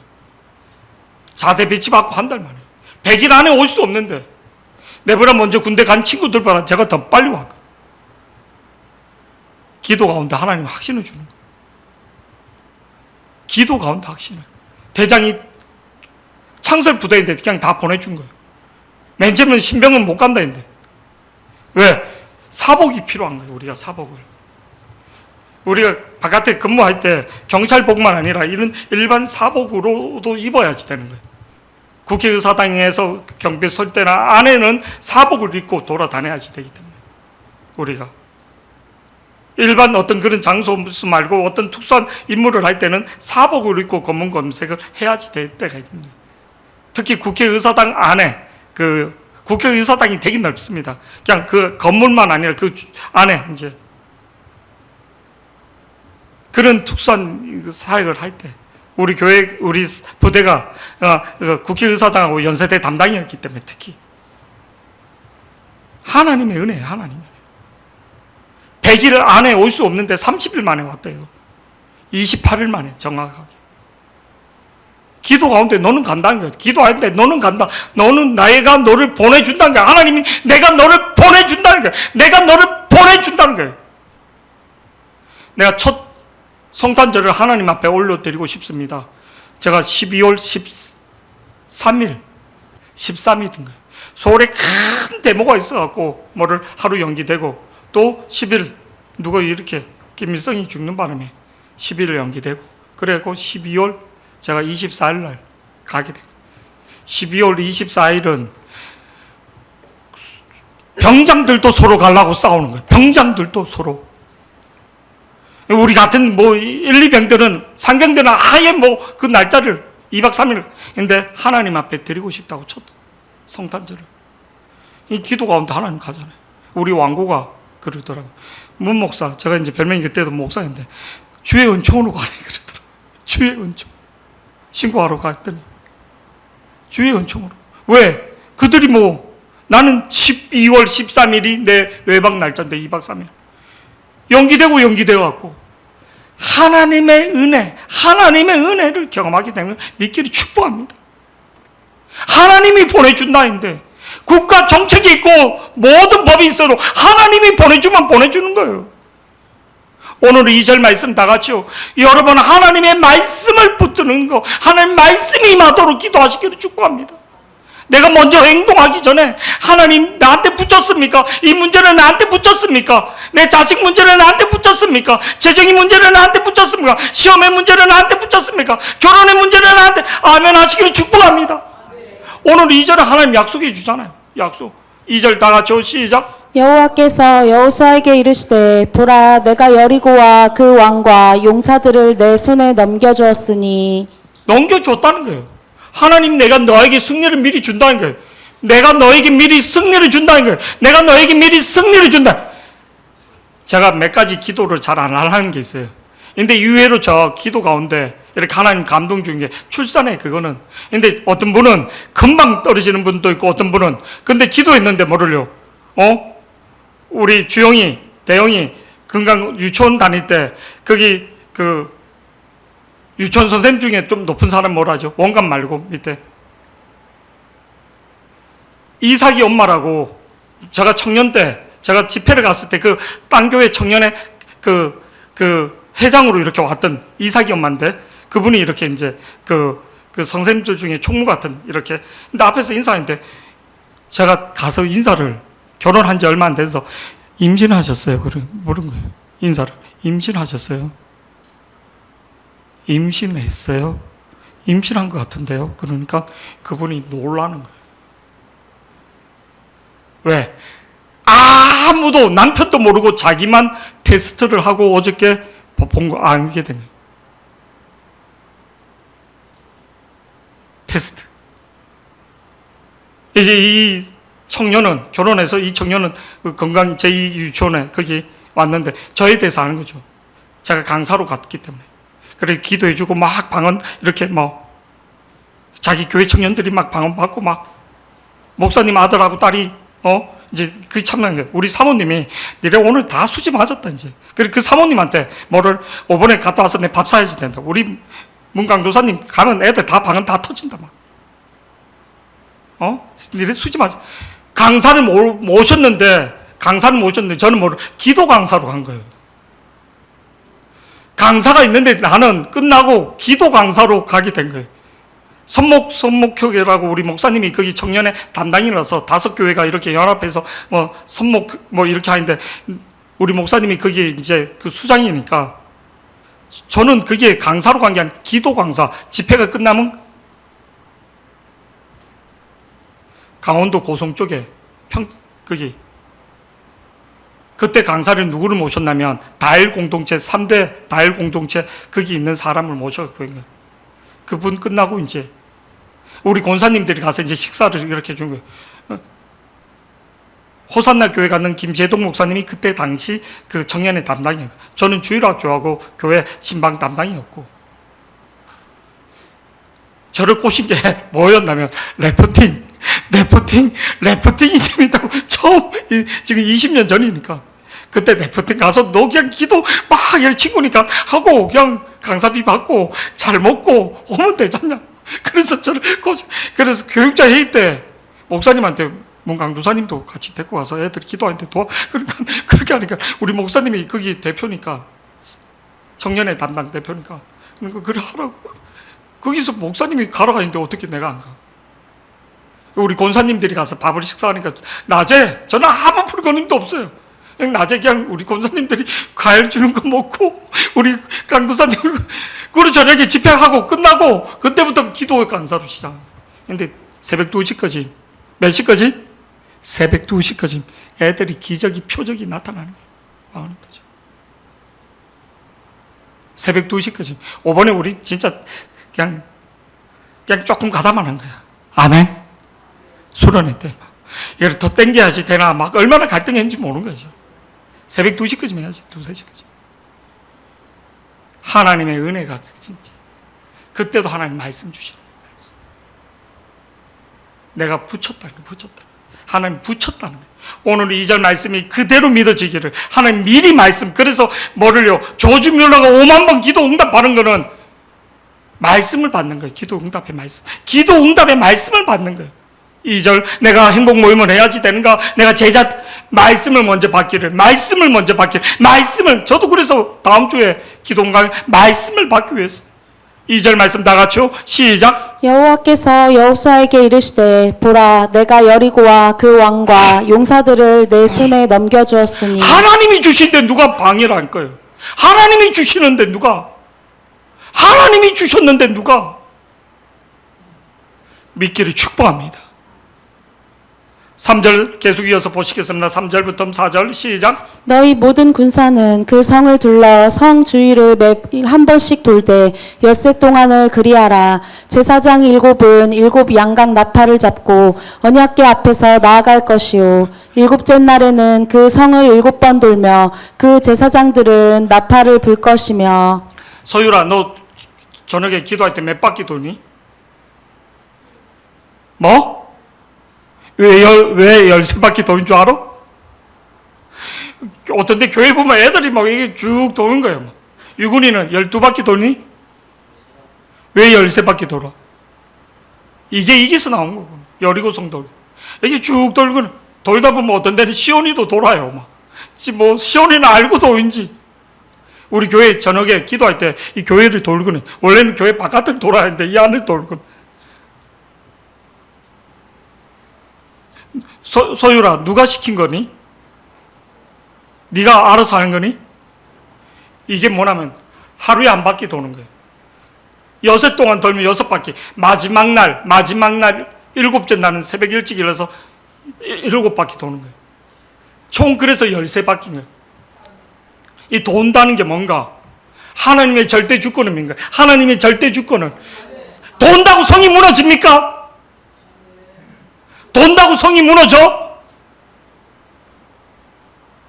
자대 배치받고 한 달 만에. 100일 안에 올 수 없는데 내보다 먼저 군대 간 친구들보다 제가 더 빨리 왔고 기도 가운데 하나님 확신을 주는 거예요. 기도 가운데 확신을. 대장이 창설 부대인데 그냥 다 보내준 거예요. 맨 처음에는 신병은 못 간다 했는데 왜? 사복이 필요한 거예요. 우리가 사복을. 우리가 바깥에 근무할 때 경찰복만 아니라 이런 일반 사복으로도 입어야지 되는 거예요. 국회의사당에서 경비에 설 때나 안에는 사복을 입고 돌아다녀야지 되기 때문에 우리가 일반 어떤 그런 장소 말고 어떤 특수한 임무를 할 때는 사복을 입고 검문 검색을 해야지 될 때가 있는 거예요. 특히 국회의사당 안에 국회의사당이 되게 넓습니다. 그냥 그 건물만 아니라 그 안에 이제 그런 특수한 사역을 할 때 우리 교회 우리 부대가 국회의사당하고 연세대 담당이었기 때문에 특히 하나님의 은혜예요. 하나님의 은혜. 100일 안에 올 수 없는데 30일 만에 왔대요. 28일 만에 정확하게. 기도 가운데 너는 간다는 거예요. 기도하는데 너는 간다. 너는 내가 너를 보내준다는 거예요. 하나님이 내가 너를 보내준다는 거예요. 내가 너를 보내준다는 거예요. 내가 첫 성탄절을 하나님 앞에 올려드리고 싶습니다. 제가 12월 13일 거예요. 서울에 큰 데모가 있어갖고 뭐를 하루 연기되고 또 10일 누가 이렇게 김일성이 죽는 바람에 11일 연기되고 그래갖고 12월 제가 24일 날 가게 돼요. 12월 24일은 병장들도 서로 가려고 싸우는 거예요. 병장들도 서로. 우리 같은 1, 2병들은 상병들은 아예 그 날짜를 2박 3일 근데 하나님 앞에 드리고 싶다고 첫 성탄절을 이 기도 가운데 하나님 가잖아요. 우리 왕고가 그러더라고요. 문 목사, 제가 이제 별명이 그때도 목사인데 주의 은총으로 가네 그러더라고요. 주의 은총. 신고하러 갔더니 주의 은총으로. 왜? 그들이 나는 12월 13일이 내 외박 날짜인데 2박 3일 연기되고 갖고 하나님의 은혜를 경험하게 되면 믿기를 축복합니다. 하나님이 보내준다는데 국가 정책이 있고 모든 법이 있어도 하나님이 보내주면 보내주는 거예요. 오늘 2절 말씀 다 같이요. 여러분 하나님의 말씀을 붙드는 거 하나님 말씀이 임하도록 기도하시기를 축복합니다. 내가 먼저 행동하기 전에 하나님 나한테 붙였습니까? 이 문제는 나한테 붙였습니까? 내 자식 문제는 나한테 붙였습니까? 재정의 문제는 나한테 붙였습니까? 시험의 문제는 나한테 붙였습니까? 결혼의 문제는 나한테 아멘 하시기를 축복합니다. 오늘 2절은 하나님 약속해 주잖아요. 약속. 2절 다 같이 시작. 여호와께서 여호수아에게 이르시되 보라 내가 여리고와 그 왕과 용사들을 내 손에 넘겨주었으니 넘겨줬다는 거예요. 하나님 내가 너에게 승리를 미리 준다는 거예요. 내가 너에게 미리 승리를 준다는 거예요. 내가 너에게 미리 승리를 준다. 제가 몇 가지 기도를 잘 안 하는 게 있어요. 근데 의외로 저 기도 가운데 이렇게 하나님 감동 주는 게 출산해 그거는. 근데 어떤 분은 금방 떨어지는 분도 있고 어떤 분은 근데 기도했는데 뭐를요? 우리 주영이, 대영이 건강 유치원 다닐 때 거기 유치원 선생님 중에 좀 높은 사람 뭐라죠? 원감 말고 밑에 이삭이 엄마라고 제가 청년 때 제가 집회를 갔을 때 그 딴 교회 청년의 그 회장으로 이렇게 왔던 이삭이 엄마인데 그분이 이렇게 이제 그 선생님들 중에 총무 같은 이렇게 근데 앞에서 인사하는데 제가 가서 인사를 결혼한 지 얼마 안 돼서 임신하셨어요? 물은 거예요. 인사를 임신하셨어요? 임신했어요? 임신한 것 같은데요? 그러니까 그분이 놀라는 거예요. 왜? 아무도 남편도 모르고 자기만 테스트를 하고 어저께 본 거 알게 된 거예요. 테스트. 이제 이 청년은 결혼해서 이 청년은 건강 제2유치원에 거기 왔는데 저에 대해서 아는 거죠. 제가 강사로 갔기 때문에. 그래 기도해주고 막 방언 이렇게 자기 교회 청년들이 막 방언 받고 막 목사님 아들하고 딸이 이제 그게 참난 거예요. 우리 사모님이 니네 오늘 다 수지 맞았다 이제. 그래 그 사모님한테 뭐를 5번에 갔다 와서 내 밥 사야지 된다. 우리 문강도사님 가면 애들 다 방언 다 터진다 막. 니네 수지 맞아. 강사를 모셨는데 저는 기도 강사로 간 거예요. 강사가 있는데 나는 끝나고 기도 강사로 가게 된 거예요. 선목교회라고 우리 목사님이 거기 청년의 담당이라서 5교회가 이렇게 연합해서 선목 이렇게 하는데 우리 목사님이 거기 이제 그 수장이니까 저는 그게 강사로 간 게 아니라 기도 강사. 집회가 끝나면 강원도 고성 쪽에 거기 그때 강사를 누구를 모셨냐면 다일 공동체 3대 다일 공동체 거기 있는 사람을 모셔갖고 있는 거예요. 그분 끝나고 이제 우리 권사님들이 가서 이제 식사를 이렇게 준 거예요. 호산나 교회 가는 김재동 목사님이 그때 당시 그 청년의 담당이에요. 저는 주일학교하고 교회 신방 담당이었고, 저를 꼬신 게 뭐였냐면 래프팅이 재밌다고 처음 지금 20년 전이니까 그때 래프팅 가서 너 그냥 기도 막 이렇게 친구니까 하고 그냥 강사비 받고 잘 먹고 오면 되잖냐. 그래서 저를 그래서 교육자 회의 때 목사님한테 문강도사님도 같이 데리고 와서 애들 기도하는데 그러니까 그렇게 하니까 우리 목사님이 거기 대표니까 청년의 담당 대표니까 그러니까 그래 하라고. 거기서 목사님이 가라고 하는데 어떻게 내가 안 가? 우리 권사님들이 가서 밥을 식사하니까 낮에 저는 아무 불거님도 없어요. 그냥 낮에 그냥 우리 권사님들이 과일 주는 거 먹고 우리 강도사님 그리고 저녁에 집회하고 끝나고 그때부터 기도 강사로 시작. 근데 새벽 2시까지 몇 시까지? 새벽 2시까지 애들이 기적이 표적이 나타나는 거예요. 망하는 거죠. 새벽 2시까지. 이번에 우리 진짜 그냥 조금 가다만 한 거야. 아멘. 수련회 때. 이걸 더 땡겨야지 되나 막 얼마나 갈등했는지 모르는 거죠. 새벽 2시까지 해야지. 2, 3시까지. 하나님의 은혜가 진짜. 그때도 하나님 말씀 주시는 거예요. 말씀. 내가 붙였다는 거예요. 하나님 붙였다는 거예요. 오늘 2절 말씀이 그대로 믿어지기를 하나님 미리 말씀. 그래서 뭐를요? 조지 뮬러가 5만 번 기도 응답하는 거는 말씀을 받는 거예요. 기도 응답의 말씀. 기도 응답의 말씀을 받는 거예요. 2절 내가 행복 모임을 해야지 되는가? 내가 제자 말씀을 먼저 받기를. 말씀을 저도 그래서 다음 주에 기도 응답 말씀을 받기 위해서 2절 말씀 다 같이요. 시작. 여호와께서 여호수아에게 이르시되 보라 내가 여리고와 그 왕과 용사들을 내 손에 넘겨주었으니. 하나님이 주신데 누가 방해를 할 거예요? 하나님이 주시는데 누가? 하나님이 주셨는데 누가? 믿기를 축복합니다. 3절 계속 이어서 보시겠습니다. 3절부터 4절 시작. 너희 모든 군사는 그 성을 둘러 성 주위를 매일 한 번씩 돌되 엿새 동안을 그리하라. 제사장 7은 7 양각 나팔을 잡고 언약궤 앞에서 나아갈 것이요 7째 날에는 그 성을 7번 돌며 그 제사장들은 나팔을 불 것이며. 소율아, 너 저녁에 기도할 때 몇 바퀴 돌니? 뭐? 왜 13바퀴 도는 줄 알아? 어떤 데 교회 보면 애들이 막 이게 쭉 도는 거예요. 유군이는 12바퀴 돌니? 왜 13바퀴 돌아? 이게 이기서 나온 거고. 여리고성 돌. 이게 쭉 돌고 돌다 보면 어떤 데는 시온이도 돌아요. 막. 뭐 시온이는 알고 도인지. 우리 교회 저녁에 기도할 때 이 교회를 돌고는 원래는 교회 바깥을 돌아야 하는데 이 안을 돌고. 소율아, 누가 시킨 거니? 네가 알아서 하는 거니? 이게 뭐냐면 하루에 한 바퀴 도는 거예요. 6회 동안 돌면 6바퀴. 마지막 날 7째 날은 새벽 일찍 일어나서 7바퀴 도는 거예요. 총 그래서 13바퀴인 거예요. 이 돈다는 게 뭔가? 하나님의 절대 주권은 뭔가? 하나님의 절대 주권은 돈다고 성이 무너집니까? 돈다고 성이 무너져?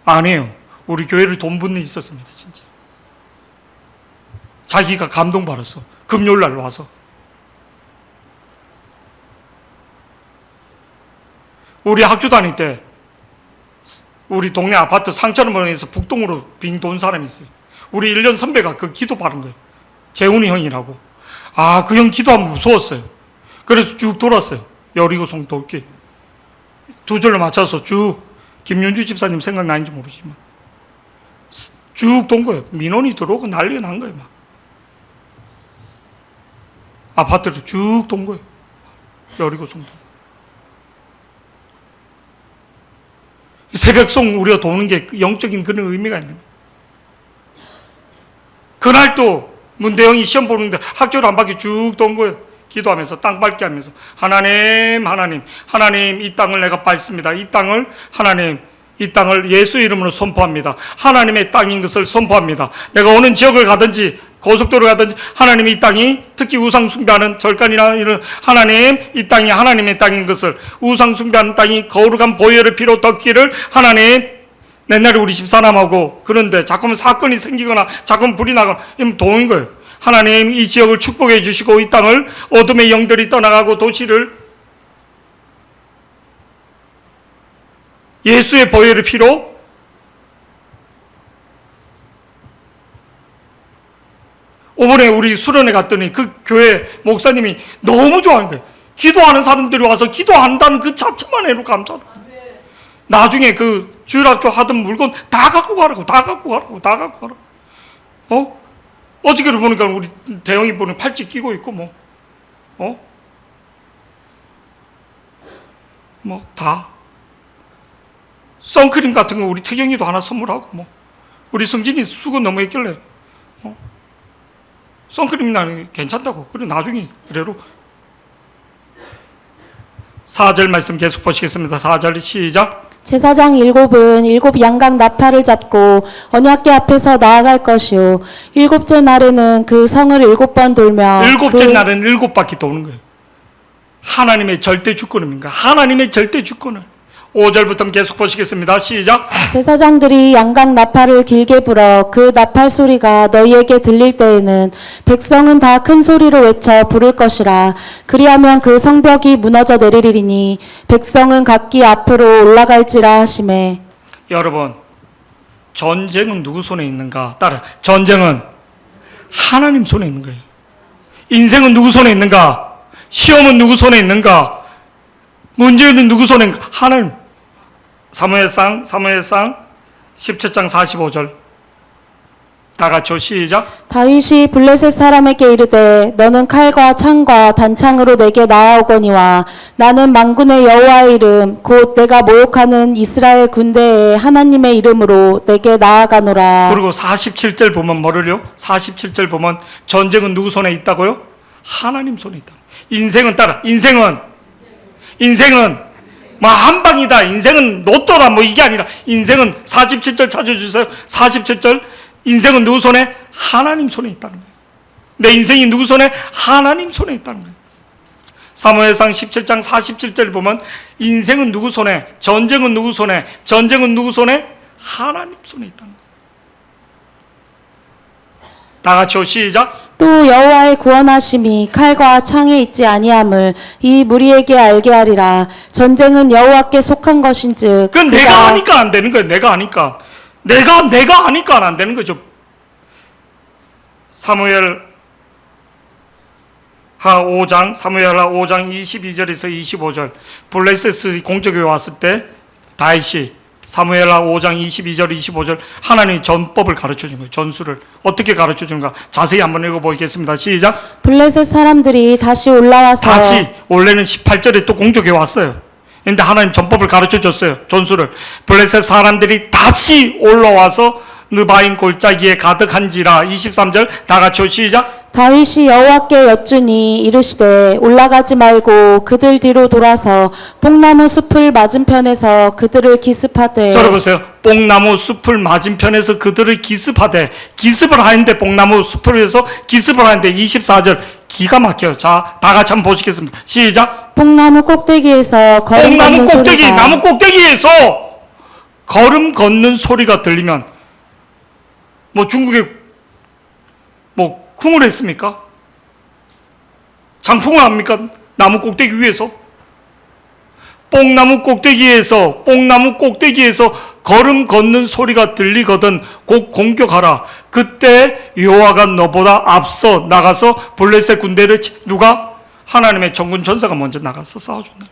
아니에요. 우리 교회를 돈 붓는 일이 있었습니다. 진짜. 자기가 감동받았어. 금요일날 와서. 우리 학교 다닐 때 우리 동네 아파트 상천을에서 북동으로 빙 돈 사람이 있어요. 우리 1년 선배가 그 기도 받은 거예요. 재훈이 형이라고. 아, 그 형 기도하면 무서웠어요. 그래서 쭉 돌았어요. 여리고성 돌길. 2절로 맞춰서 쭉, 김윤주 집사님 생각나는지 모르지만 쭉 돈 거예요. 민원이 들어오고 난리가 난 거예요. 막. 아파트를 쭉 돈 거예요. 여리고성도. 새벽송 우리가 도는 게 영적인 그런 의미가 있는 거예요. 그날 또 문대영이 시험 보는데 학교를 한 바퀴 쭉 돈 거예요. 기도하면서 땅 밟게 하면서 하나님 하나님 하나님 이 땅을 내가 밟습니다. 이 땅을 하나님 이 땅을 예수 이름으로 선포합니다. 하나님의 땅인 것을 선포합니다. 내가 오는 지역을 가든지 고속도로 가든지 하나님 이 땅이 특히 우상 숭배하는 절간이나 이런 하나님 이 땅이 하나님의 땅인 것을 우상 숭배하는 땅이 거룩한 보혈의 피로 덮기를 하나님 옛날에 우리 집사람하고 그런데 자꾸만 사건이 생기거나 자꾸만 불이 나거나 이러면 동인 거예요. 하나님 이 지역을 축복해 주시고 이 땅을 어둠의 영들이 떠나가고 도시를 예수의 보혈의 피로 오번에 우리 수련회 갔더니 그 교회 목사님이 너무 좋아하는 거예요. 기도하는 사람들이 와서 기도한다는 그 자체만 해도 감사하다. 나중에 그 주일학교 하던 물건 다 갖고 가라고 다 갖고 가라고 어저께를 보니까 우리 대영이 보니 팔찌 끼고 있고 다 선크림 같은 거 우리 태경이도 하나 선물하고 우리 성진이 수고 너무 했길래 선크림 나는 괜찮다고. 그래 나중에 그래로 4절 말씀 계속 보시겠습니다. 4절 시작. 제사장 일곱은 일곱 양각 나팔을 잡고 언약궤 앞에서 나아갈 것이요 일곱째 날에는 그 성을 7번 돌며 일곱째 날은 7바퀴 도는 거예요. 하나님의 절대 주권입니다. 하나님의 절대 주권을 5절부터 계속 보시겠습니다. 시작. 제사장들이 양각 나팔을 길게 불어 그 나팔 소리가 너희에게 들릴 때에는 백성은 다 큰 소리로 외쳐 부를 것이라. 그리하면 그 성벽이 무너져 내리리니 백성은 각기 앞으로 올라갈지라 하시매. 여러분, 전쟁은 누구 손에 있는가? 따라 전쟁은 하나님 손에 있는 거예요. 인생은 누구 손에 있는가? 시험은 누구 손에 있는가? 문제는 누구 손에 있는가? 하나님. 사무엘상 17장 45절 다 같이 시작. 다윗이 블레셋 사람에게 이르되 너는 칼과 창과 단창으로 내게 나아오거니와 나는 만군의 여호와의 이름 곧 내가 모욕하는 이스라엘 군대의 하나님의 이름으로 내게 나아가노라. 그리고 47절 보면 뭐를요? 47절 보면 전쟁은 누구 손에 있다고요? 하나님 손에 있다. 인생은 따라 인생은 한 방이다. 인생은 로또다. 이게 아니라 인생은 47절 찾아주세요. 47절 인생은 누구 손에? 하나님 손에 있다는 거예요. 내 인생이 누구 손에? 하나님 손에 있다는 거예요. 사무엘상 17장 47절 보면 인생은 누구 손에? 전쟁은 누구 손에? 전쟁은 누구 손에? 하나님 손에 있다는 거예요. 다 같이 시작. 또 여호와의 구원하심이 칼과 창에 있지 아니함을 이 무리에게 알게 하리라. 전쟁은 여호와께 속한 것인즉 그건 내가 하니까 안 되는 거예요. 내가 하니까 안 되는 거죠. 사무엘하 5장 22절에서 25절 블레셋 공적에 왔을 때 다윗이 사무엘하 5장 22절 25절 하나님이 전법을 가르쳐 준 거예요. 전술을 어떻게 가르쳐 주는가 자세히 한번 읽어보겠습니다. 시작. 블레셋 사람들이 다시 올라와서 원래는 18절에 또 공적에 왔어요. 그런데 하나님 전법을 가르쳐 줬어요. 전술을. 블레셋 사람들이 다시 올라와서 느바임 골짜기에 가득한지라. 23절 다 같이 시작. 다윗이 여호와께 여쭈니 이르시되 올라가지 말고 그들 뒤로 돌아서 뽕나무 숲을 맞은편에서 그들을 기습하되. 들어보세요. 뽕나무 숲을 맞은편에서 그들을 기습하되. 기습을 하는데 뽕나무 숲에서 기습을 하는데 24절 기가 막혀요. 자, 다 같이 한번 보시겠습니다. 시작. 뽕나무 꼭대기에서 걸음 걷는 소리가. 나무 꼭대기에서 걸음 걷는 소리가 들리면 중국에 쿵을 했습니까? 장풍을 합니까? 나무 꼭대기 위에서? 뽕나무 꼭대기에서 걸음 걷는 소리가 들리거든 곧 공격하라. 그때 여호와가 너보다 앞서 나가서 블레셋 군대를 누가? 하나님의 전군 전사가 먼저 나가서 싸워준다.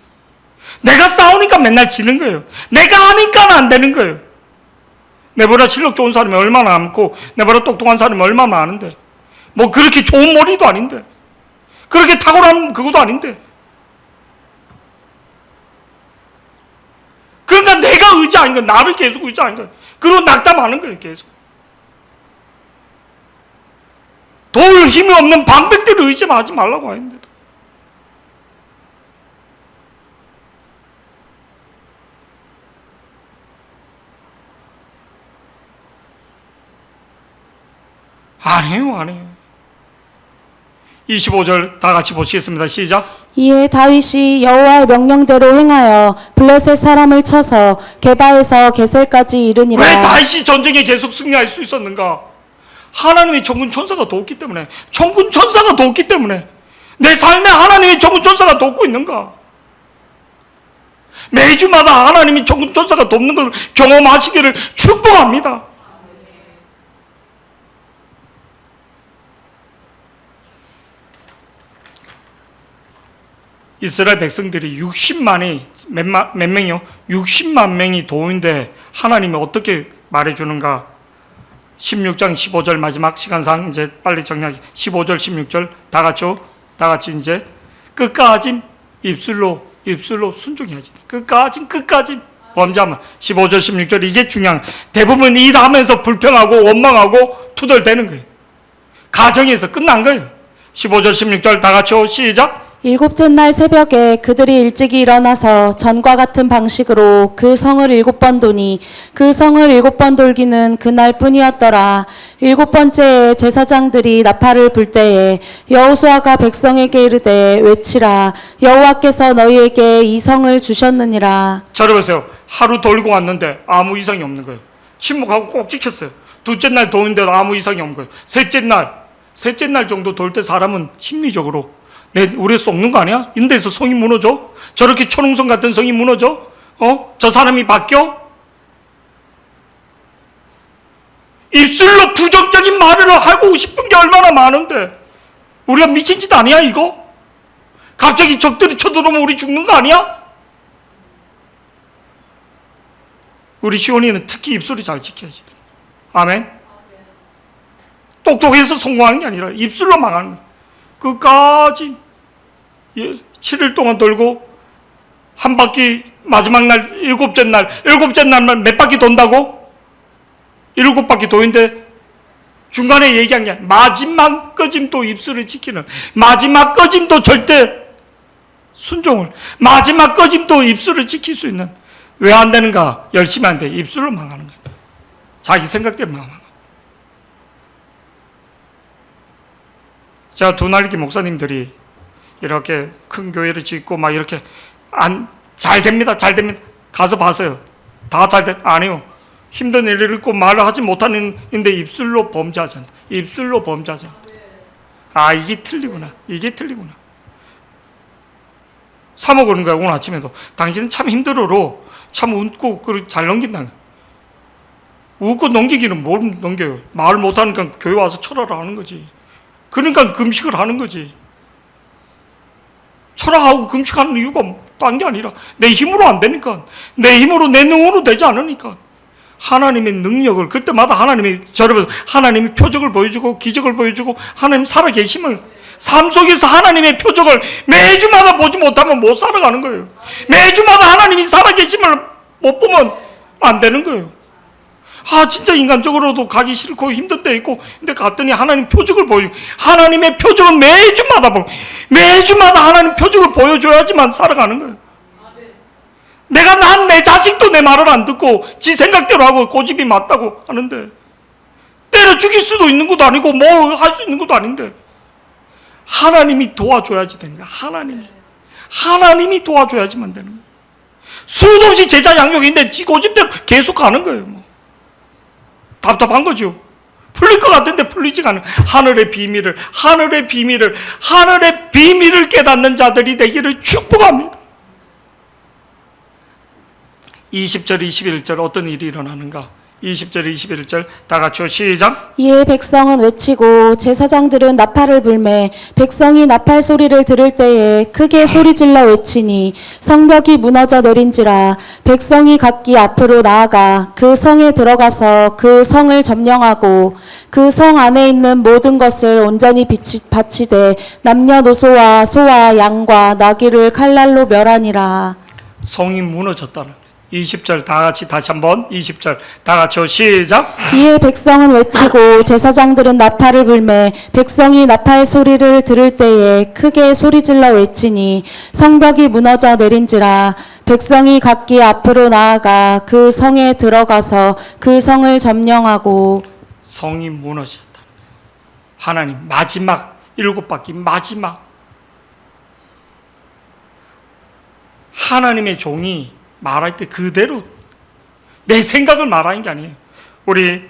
내가 싸우니까 맨날 지는 거예요. 내가 하니까 안 되는 거예요. 내보다 실력 좋은 사람이 얼마나 많고 내보다 똑똑한 사람이 얼마나 많은데 그렇게 좋은 머리도 아닌데 그렇게 탁월한 그것도 아닌데 그러니까 내가 의지하는 거야. 나를 계속 의지하는 거야. 그리고 낙담하는 거예요. 계속 도울 힘이 없는 방백들을 의지하지 말라고 하는데도 아니에요. 25절 다 같이 보시겠습니다. 시작. 이에 다윗이 여호와의 명령대로 행하여 블레셋 사람을 쳐서 게바에서 게셀까지 이르니라. 왜 다윗이 전쟁에 계속 승리할 수 있었는가? 하나님의 전군 천사가 돕기 때문에, 전군 천사가 돕기 때문에. 내 삶에 하나님의 전군 천사가 돕고 있는가? 매주마다 하나님이 전군 천사가 돕는 것을 경험하시기를 축복합니다. 이스라엘 백성들이 60만이 몇 명이요? 60만 명이 도인데 하나님이 어떻게 말해주는가? 16장 15절 마지막 시간상 이제 빨리 정리하기. 15절 16절 다 같이 이제 끝까지 입술로 순종해야지. 끝까지 범죄하면 15절 16절 이게 중요한. 대부분 일하면서 불평하고 원망하고 투덜대는 거예요. 가정에서 끝난 거예요. 15절 16절 다 같이 시작. 일곱째 날 새벽에 그들이 일찍이 일어나서 전과 같은 방식으로 그 성을 7번 도니 그 성을 7번 돌기는 그날뿐이었더라. 7번째에 제사장들이 나팔을 불 때에 여호수아가 백성에게 이르되 외치라. 여호와께서 너희에게 이 성을 주셨느니라. 저러보세요. 하루 돌고 왔는데 아무 이상이 없는 거예요. 침묵하고 꼭 지켰어요. 둘째 날 도는데도 아무 이상이 없는 거예요. 셋째 날 정도 돌 때 사람은 심리적으로 우리 썩는 거 아니야? 인데서 성이 무너져? 저렇게 초능성 같은 성이 무너져? 저 사람이 바뀌어? 입술로 부정적인 말을 하고 싶은 게 얼마나 많은데 우리가 미친 짓 아니야 이거? 갑자기 적들이 쳐들어오면 우리 죽는 거 아니야? 우리 시온이는 특히 입술을 잘 지켜야지. 아멘? 똑똑해서 성공하는 게 아니라 입술로 망하는 거야. 끝까지 7일 동안 돌고 한 바퀴 마지막 날 일곱째 날만 몇 바퀴 돈다고? 7바퀴 도인데 중간에 얘기한 게 마지막 꺼짐도 입술을 지키는, 마지막 꺼짐도 절대 순종을, 마지막 꺼짐도 입술을 지킬 수 있는. 왜 안 되는가? 열심히 안 돼. 입술로 망하는 거야. 자기 생각 때문에 망하는 거야. 제가 두 날기 목사님들이 이렇게 큰 교회를 짓고 막 이렇게 잘 됩니다. 가서 봐서요. 다 잘 돼. 아니요. 힘든 일을 있고 말을 하지 못하는 인데 입술로 범죄하잖아. 입술로 범죄하잖아. 아, 이게 틀리구나. 사모 그런 거야. 오늘 아침에도 당신은 참 힘들어로 참 웃고 잘 넘긴다. 웃고 넘기기는 뭘 넘겨요? 말 못하니까 교회 와서 철화를 하는 거지. 그러니까 금식을 하는 거지. 철학하고 금식하는 이유가 딴 게 아니라 내 힘으로 안 되니까, 내 힘으로 내 능으로 되지 않으니까. 하나님의 능력을 그때마다 하나님이 표적을 보여주고 기적을 보여주고 하나님 살아계심을, 삶 속에서 하나님의 표적을 매주마다 보지 못하면 못 살아가는 거예요. 매주마다 하나님이 살아계심을 못 보면 안 되는 거예요. 아, 진짜 인간적으로도 가기 싫고 힘든 때 있고, 근데 갔더니 하나님 표적을 하나님의 표적을 매주마다 하나님 표적을 보여줘야지만 살아가는 거예요. 난 내 자식도 내 말을 안 듣고 지 생각대로 하고 고집이 맞다고 하는데, 때려 죽일 수도 있는 것도 아니고 뭐 할 수 있는 것도 아닌데, 하나님이 도와줘야지 되는 거야. 하나님이 도와줘야지만 되는 거야. 수도 없이 제자 양육인데 지 고집대로 계속 가는 거예요. 뭐. 답답한 거죠. 풀릴 것 같은데 풀리지가 않아요. 하늘의 비밀을 깨닫는 자들이 되기를 축복합니다. 20절, 21절 어떤 일이 일어나는가? 20절, 21절 다 같이 시작. 이에 백성은 외치고 제사장들은 나팔을 불매 백성이 나팔 소리를 들을 때에 크게 소리질러 외치니 성벽이 무너져 내린지라. 백성이 각기 앞으로 나아가 그 성에 들어가서 그 성을 점령하고 그 성 안에 있는 모든 것을 온전히 바치되 남녀노소와 소와 양과 나귀를 칼날로 멸하니라. 성이 무너졌다는 20절 다 같이 다시 한번 20절 다 같이 시작. 이에 백성은 외치고 제사장들은 나팔을 불매 백성이 나팔 소리를 들을 때에 크게 소리질러 외치니 성벽이 무너져 내린지라. 백성이 각기 앞으로 나아가 그 성에 들어가서 그 성을 점령하고. 성이 무너졌다. 하나님 마지막 7바퀴 마지막 하나님의 종이 말할 때 그대로 내 생각을 말하는 게 아니에요. 우리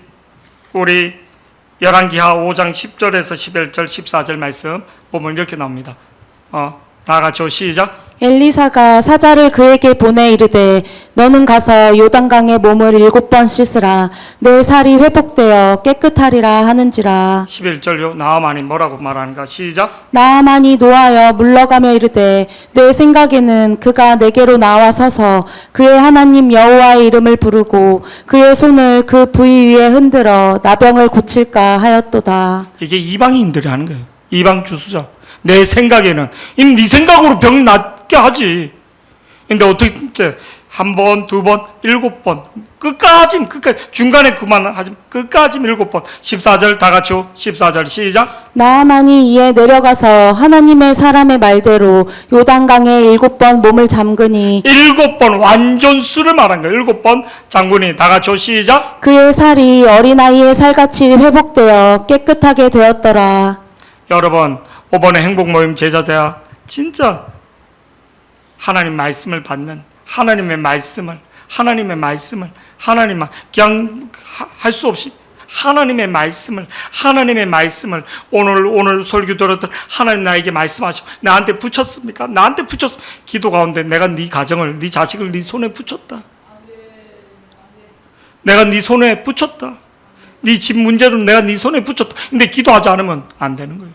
열왕기하 5장 10절에서 11절 14절 말씀 보면 이렇게 나옵니다. 다 같이 시작. 엘리사가 사자를 그에게 보내 이르되 너는 가서 요단강에 몸을 7번 씻으라 내 살이 회복되어 깨끗하리라 하는지라. 11절요. 나아만이 뭐라고 말하는가? 시작. 나아만이 노하여 물러가며 이르되 내 생각에는 그가 내게로 나와 서서 그의 하나님 여호와의 이름을 부르고 그의 손을 그 부위 위에 흔들어 나병을 고칠까 하였도다. 이게 이방인들이 하는 거예요. 이방 주수자. 내 생각에는 이미 네 생각으로 병 낫게 하지. 근데 어떻게 한 번, 두 번, 7번 끝까지 중간에 그만하지 끝까지 7번. 14절 다 같이요. 14절 시작. 나아만이 이에 내려가서 하나님의 사람의 말대로 요단강에 7번 몸을 잠그니 7번 완전 수를 말한 거예요. 7번 장군이 다 같이요. 시작. 그의 살이 어린아이의 살같이 회복되어 깨끗하게 되었더라. 여러분, 이번에 행복 모임 제자대학 진짜 하나님 말씀을 받는 하나님의 말씀을 하나님만 그냥 할 수 없이 하나님의 말씀을 오늘 설교 들었던 하나님 나에게 말씀하시고 나한테 붙였습니까? 나한테 붙였어. 기도 가운데 내가 네 가정을 네 자식을 네 손에 붙였다. 내가 네 손에 붙였다. 네 집 문제를 내가 네 손에 붙였다. 근데 기도하지 않으면 안 되는 거예요.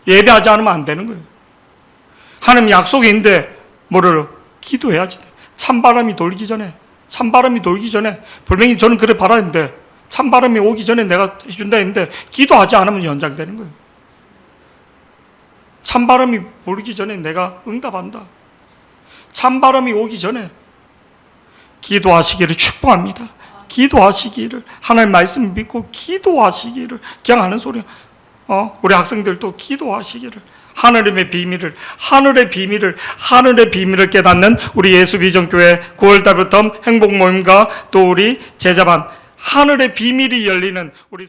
예배하지 않으면 안 되는 거예요. 하나님 약속이 있는데 뭐를 기도해야지. 찬바람이 돌기 전에 분명히 저는 그래 바라는데 찬바람이 오기 전에 내가 해준다 했는데 기도하지 않으면 연장되는 거예요. 찬바람이 불기 전에 내가 응답한다. 찬바람이 오기 전에 기도하시기를 축복합니다. 기도하시기를 하나님 말씀 믿고 기도하시기를 그냥 하는 소리야. 우리 학생들도 기도하시기를 하늘의 비밀을 깨닫는 우리 예수비전교회 9월달부터 행복 모임과 또 우리 제자반 하늘의 비밀이 열리는 우리